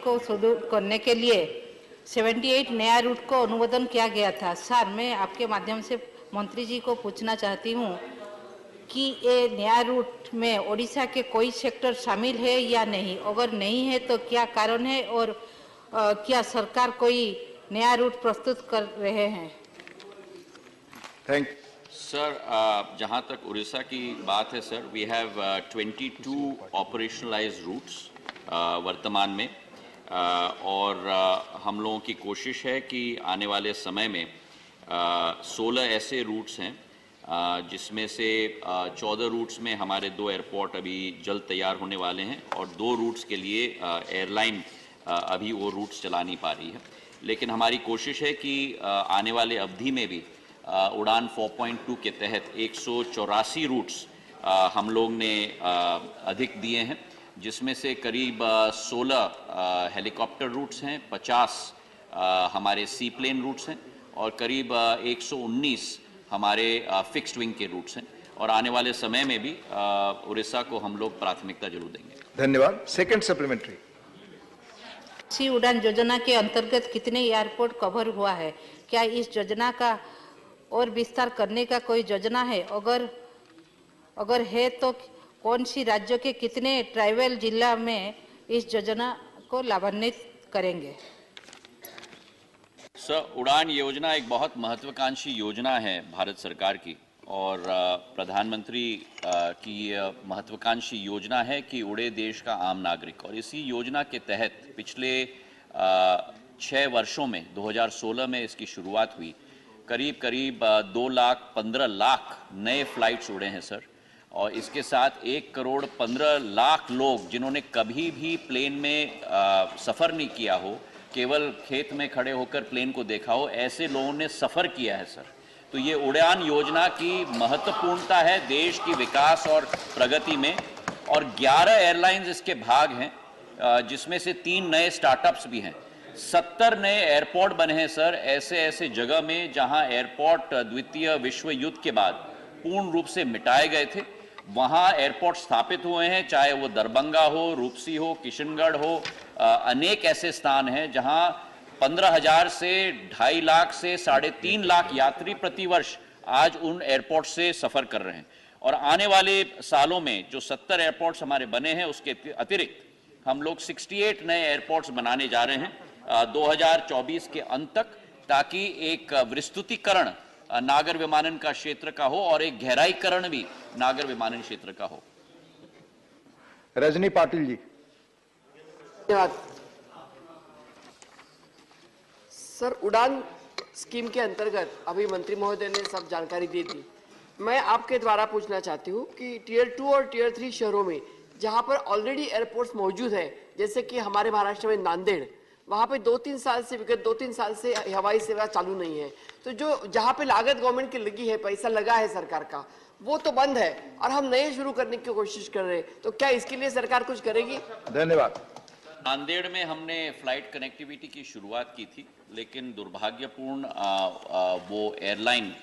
को सुदृढ़ करने के लिए 78 नया रूट को अनुमोदन किया गया था। सर, मैं आपके माध्यम से मंत्री जी को पूछना चाहती हूँ कि ये नया रूट में ओडिशा के कोई सेक्टर शामिल है या नहीं, अगर नहीं है तो क्या कारण है, और क्या सरकार कोई नया रूट प्रस्तुत कर रहे हैं? थैंक सर, जहाँ तक उड़ीसा की बात है sir, we have 22 operationalised routes वर्तमान में, और हम लोगों की कोशिश है कि आने वाले समय में 16 ऐसे रूट्स हैं जिसमें से 14 रूट्स में हमारे 2 एयरपोर्ट अभी जल्द तैयार होने वाले हैं, और 2 रूट्स के लिए एयरलाइन अभी वो रूट्स चला नहीं पा रही है। लेकिन हमारी कोशिश है कि आने वाले अवधि में भी उड़ान 4.2 के तहत 184 रूट्स हम लोग ने अधिक दिए हैं, जिसमें से करीब 16 हेलीकॉप्टर रूट्स हैं, 50 हमारे सी प्लेन रूट्स हैं, और करीब 119 हमारे फिक्स्ड विंग के रूट्स हैं, और आने वाले समय में भी उड़ीसा को हम लोग प्राथमिकता जरूर देंगे। धन्यवाद। Second supplementary. सी उड़ान योजना के अंतर्गत कितने एयरपोर्ट कवर हुआ है? क्या इस योजना का और विस्तार करने का कोई योजना है? अगर है तो कौन सी राज्यों के कितने ट्राइबल जिला में इस योजना को लाभान्वित करेंगे? सर, उड़ान योजना एक बहुत महत्वाकांक्षी योजना है भारत सरकार की, और प्रधानमंत्री की महत्वाकांक्षी योजना है कि उड़े देश का आम नागरिक। और इसी योजना के तहत पिछले 6 वर्षों में 2016 में इसकी शुरुआत हुई। करीब 2,15,00,000 नए फ्लाइट्स उड़े हैं सर, और इसके साथ 1,15,00,000 लोग जिन्होंने कभी भी प्लेन में सफ़र नहीं किया हो, केवल खेत में खड़े होकर प्लेन को देखा हो, ऐसे लोगों ने सफ़र किया है सर। तो ये उड़ान योजना की महत्वपूर्णता है देश की विकास और प्रगति में, और 11 एयरलाइंस इसके भाग हैं, जिसमें से 3 नए स्टार्टअप्स भी हैं। 70 नए एयरपोर्ट बने हैं सर, ऐसे जगह में जहां एयरपोर्ट द्वितीय विश्व युद्ध के बाद पूर्ण रूप से मिटाए गए थे, वहां एयरपोर्ट स्थापित हुए हैं, चाहे वो दरभंगा हो, रूपसी हो, किशनगढ़ हो। अनेक ऐसे स्थान हैं जहां 15,000 से 2.5 लाख से 3.5 लाख यात्री प्रतिवर्ष आज उन एयरपोर्ट से सफर कर रहे हैं। और आने वाले सालों में जो 70 एयरपोर्ट्स हमारे बने हैं, उसके अतिरिक्त हम लोग 68 नए एयरपोर्ट्स बनाने जा रहे हैं 2024 के अंत तक, ताकि एक विस्तृतीकरण नागर विमानन का क्षेत्र का हो और एक गहराईकरण भी नागर विमानन क्षेत्र का हो। रजनी पाटिल जी। सर, उड़ान स्कीम के अंतर्गत अभी मंत्री महोदय ने सब जानकारी दी थी। मैं आपके द्वारा पूछना चाहती हूँ कि टियर 2 और टियर 3 शहरों में जहाँ पर ऑलरेडी एयरपोर्ट्स मौजूद है, जैसे कि हमारे महाराष्ट्र में नांदेड़, वहाँ पे विगत 2-3 साल से हवाई सेवा चालू नहीं है। तो जो जहाँ पे लागत गवर्नमेंट की लगी है, पैसा लगा है सरकार का, वो तो बंद है और हम नए शुरू करने की कोशिश कर रहे हैं। तो क्या इसके लिए सरकार कुछ करेगी? धन्यवाद। नांदेड़ में हमने फ्लाइट कनेक्टिविटी की शुरुआत की थी, लेकिन दुर्भाग्यपूर्ण वो एयरलाइन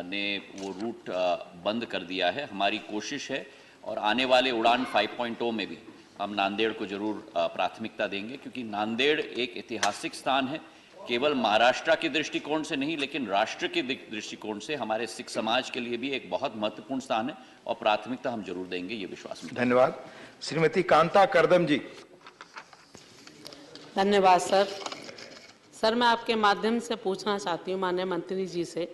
ने वो रूट बंद कर दिया है। हमारी कोशिश है और आने वाले उड़ान 5.0 में भी हम नांदेड़ को जरूर प्राथमिकता देंगे, क्योंकि नांदेड़ एक ऐतिहासिक स्थान है, केवल महाराष्ट्र के दृष्टिकोण से नहीं लेकिन राष्ट्र के दृष्टिकोण से हमारे सिख समाज के लिए भी एक बहुत महत्वपूर्ण स्थान है और प्राथमिकता हम जरूर देंगे, ये विश्वास में। धन्यवाद। श्रीमती कांता करदम जी। धन्यवाद सर। सर, मैं आपके माध्यम से पूछना चाहती हूँ, माननीय मंत्री जी से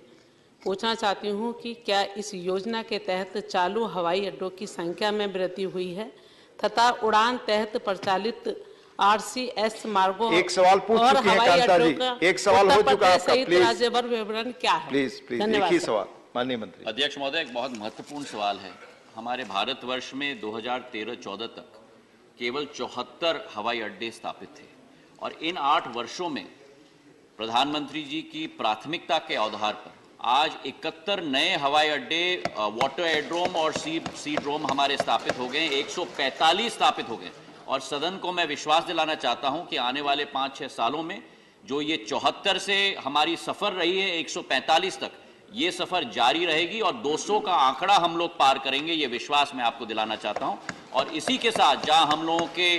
पूछना चाहती हूँ कि क्या इस योजना के तहत चालू हवाई अड्डों की संख्या में वृद्धि हुई है तथा उड़ान तहत प्रचालित RCS मार्गों एक सवाल पूछ और चुके हैं हवाई कांता अड्डों जी, का एक सवाल हो चुका आपका, सहित प्लीज राज्यभर विवरण क्या है? प्लीज प्लीज एक धन्यवाद ही सर। सवाल। माननीय मंत्री। अध्यक्ष महोदय, एक बहुत महत्वपूर्ण सवाल है। हमारे भारतवर्ष में 2013-14 तक केवल 74 हवाई अड्डे स्थापित थे और इन 8 वर्षों में प्रधानमंत्री जी की प्राथमिकता के आधार पर आज 71 नए हवाई अड्डे, वाटर एयरड्रोम और सी ड्रोम हमारे स्थापित हो गए, 145 स्थापित हो गए। और सदन को मैं विश्वास दिलाना चाहता हूं कि आने वाले 5-6 सालों में जो ये 74 से हमारी सफर रही है 145 तक, ये सफर जारी रहेगी और 200 का आंकड़ा हम लोग पार करेंगे, ये विश्वास मैं आपको दिलाना चाहता हूं। और इसी के साथ जहां हम लोगों के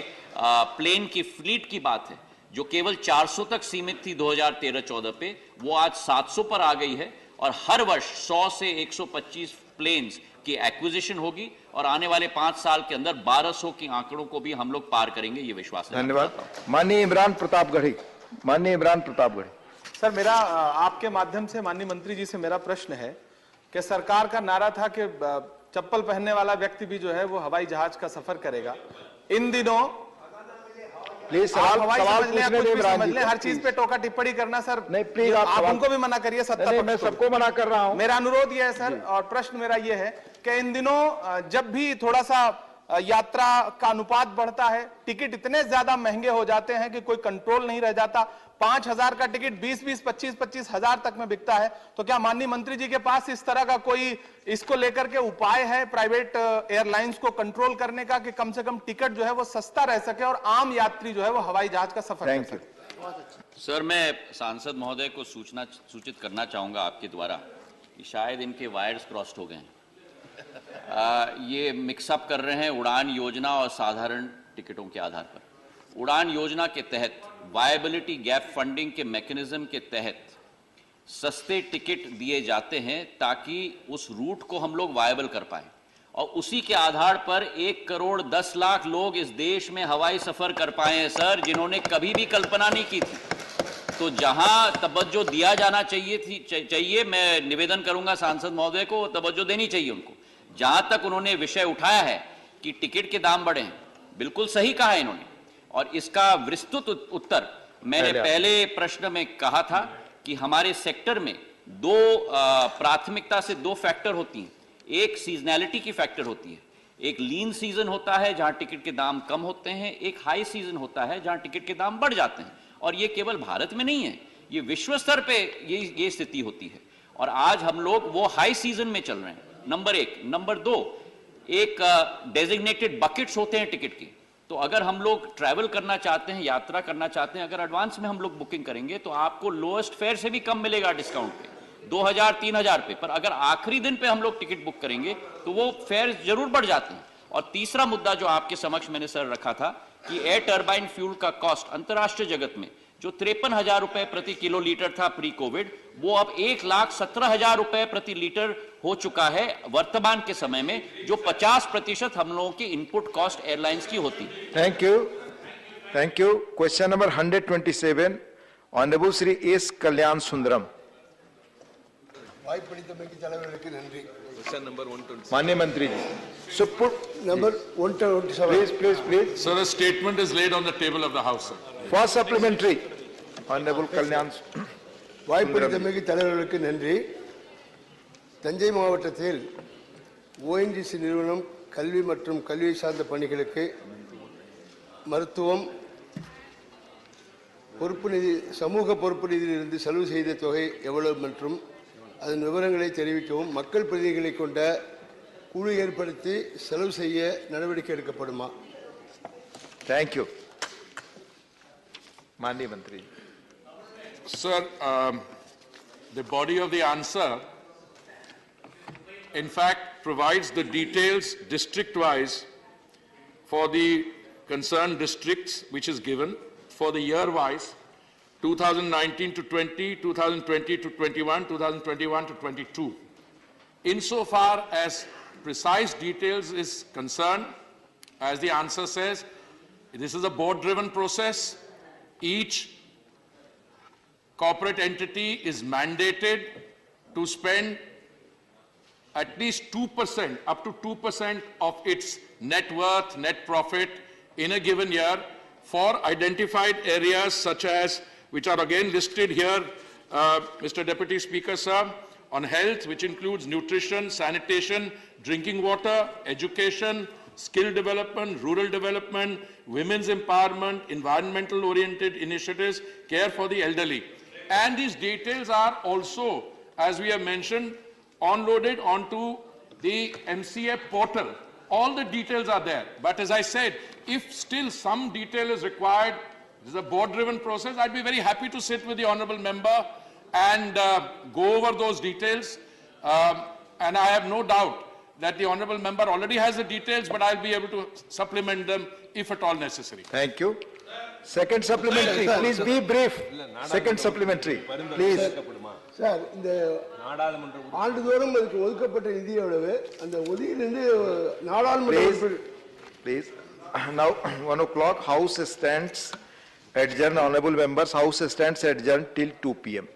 प्लेन की फ्लीट की बात है, जो केवल 400 तक सीमित थी 2013-14 पे, वो आज 700 पर आ गई है और हर वर्ष 100 से 125 प्लेन्स की एक्विजिशन होगी और आने वाले 5 साल के अंदर 1200 की आंकड़ों को भी हम लोग पार करेंगे, ये विश्वास है। धन्यवाद। माननीय इमरान प्रतापगढ़ी। माननीय इमरान प्रतापगढ़ी। सर, मेरा आपके माध्यम से माननीय मंत्री जी से मेरा प्रश्न है कि सरकार का नारा था कि चप्पल पहनने वाला व्यक्ति भी जो है वो हवाई जहाज का सफर करेगा। इन दिनों प्लीज सवाल पूछने दें इमरान जी को। हर चीज पे टोका टिप्पणी करना सर नहीं, प्लीज आप उनको भी मना करिए। सत्ता मैं सबको मना कर रहा हूं। मेरा अनुरोध यह है सर, और प्रश्न मेरा यह है कि इन दिनों जब भी थोड़ा सा यात्रा का अनुपात बढ़ता है, टिकट इतने ज्यादा महंगे हो जाते हैं कि कोई कंट्रोल नहीं रह जाता। 5,000 का टिकट 20-20, 25-25 हजार तक में बिकता है। तो क्या माननीय मंत्री जी के पास इस तरह का कोई इसको लेकर के उपाय है प्राइवेट एयरलाइंस को कंट्रोल करने का, कि कम से कम टिकट जो है वो सस्ता रह सके और आम यात्री जो है वो हवाई जहाज का सफर कर सके? सर, मैं सांसद महोदय को सूचित करना चाहूंगा आपके द्वारा कि शायद इनके वायर्स क्रॉस्ड हो गए हैं। ये मिक्सअप कर रहे हैं उड़ान योजना और साधारण टिकटों के आधार पर। उड़ान योजना के तहत वायबिलिटी गैप फंडिंग के मैकेनिज्म के तहत सस्ते टिकट दिए जाते हैं ताकि उस रूट को हम लोग वायबल कर पाए और उसी के आधार पर 1 करोड़ 10 लाख लोग इस देश में हवाई सफर कर पाए हैं सर, जिन्होंने कभी भी कल्पना नहीं की थी। तो जहां तवज्जो दिया जाना चाहिए, मैं निवेदन करूंगा सांसद महोदय को, तवज्जो देनी चाहिए उनको। जहां तक उन्होंने विषय उठाया है कि टिकट के दाम बढ़े हैं, बिल्कुल सही कहा है इन्होंने और इसका विस्तृत उत्तर मैंने पहले प्रश्न में कहा था कि हमारे सेक्टर में 2 प्राथमिकता से 2 फैक्टर होती हैं। एक सीजनैलिटी की फैक्टर होती है, एक लीन सीजन होता है जहां टिकट के दाम कम होते हैं, एक हाई सीजन होता है जहां टिकट के दाम बढ़ जाते हैं। और ये केवल भारत में नहीं है, ये विश्व स्तर पे ये स्थिति होती है और आज हम लोग वो हाई सीजन में चल रहे हैं, नंबर 1। नंबर 2, एक डेजिग्नेटेड बकेट्स होते हैं टिकट के। तो अगर हम लोग ट्रैवल करना चाहते हैं, यात्रा करना चाहते हैं, अगर एडवांस में हम लोग बुकिंग करेंगे तो आपको लोएस्ट फेयर से भी कम मिलेगा डिस्काउंट पे, 2,000-3,000 पे। पर अगर आखिरी दिन पे हम लोग टिकट बुक करेंगे तो वो फेयर जरूर बढ़ जाते हैं। और तीसरा मुद्दा जो आपके समक्ष मैंने सर रखा था कि एयर टर्बाइन फ्यूल का कॉस्ट अंतर्राष्ट्रीय जगत में जो 53,000 रुपए प्रति किलोलीटर था प्री कोविड, वो अब 1,17,000 रुपए प्रति लीटर हो चुका है वर्तमान के समय में, जो 50% हम लोगों की इनपुट कॉस्ट एयरलाइंस की होती है। Thank you, thank you. Question number 127, honourable Shri S Kalyan Sundaram. माननीय मंत्री जी, so put number 127. Please. Sir, a statement is laid on the table of the House, sir. For supplementary. Honorable Kalyan. வாய்ப்பளித்தமைக்கு தலைவர்களுக்கு நன்றி. தஞ்சை மாவட்டத்தில் ONGC நிறுவனம் கல்வி மற்றும் கல்வி சார்ந்த பணிகளுக்கு மருத்துவம் பொறுப்பு நிதி சமூக பொறுப்பு நிதியிலிருந்து செலவு செய்த தொகை எவ்வளவு மற்றும் அதன் விவரங்களை தெரிவிக்கவும் மக்கள் பிரதிநிதிகளை கொண்ட குழு ஏற்படுத்தி செலவு செய்ய நடவடிக்கை எடுக்கப்படுமா? Thank you. Mandi Mantri. Sir, the body of the answer in fact provides the details district-wise for the concerned districts which is given for the year-wise 2019 to 20, 2020 to 21, 2021 to 22. Insofar as precise details is concerned, as the answer says, this is a board-driven process. Each corporate entity is mandated to spend at least 2%, up to 2% of its net worth, net profit in a given year for identified areas such as, which are again listed here, Mr. Deputy Speaker, sir, on health, which includes nutrition, sanitation, drinking water, education, skill development, rural development, women's empowerment, environmental-oriented initiatives, care for the elderly. And these details are also, as we have mentioned, onloaded onto the MCA portal. All the details are there. But as I said, if still some detail is required, this is a board-driven process, I'd be very happy to sit with the honourable member and go over those details. And I have no doubt that the honourable member already has the details, but I'll be able to supplement them if at all necessary. Thank you. Second supplementary, please be brief. Second supplementary, please. Sir, இந்த ஆண்டுதோறும் அதுக்கு ஒதுக்கப்பட்ட நிதி எவ்வளவு? அந்த ஒதுக்கிலிருந்து நாடாளுமன்ற Please. Now 1 o'clock, House stands adjourned. Honourable members, House stands adjourned till 2 p.m.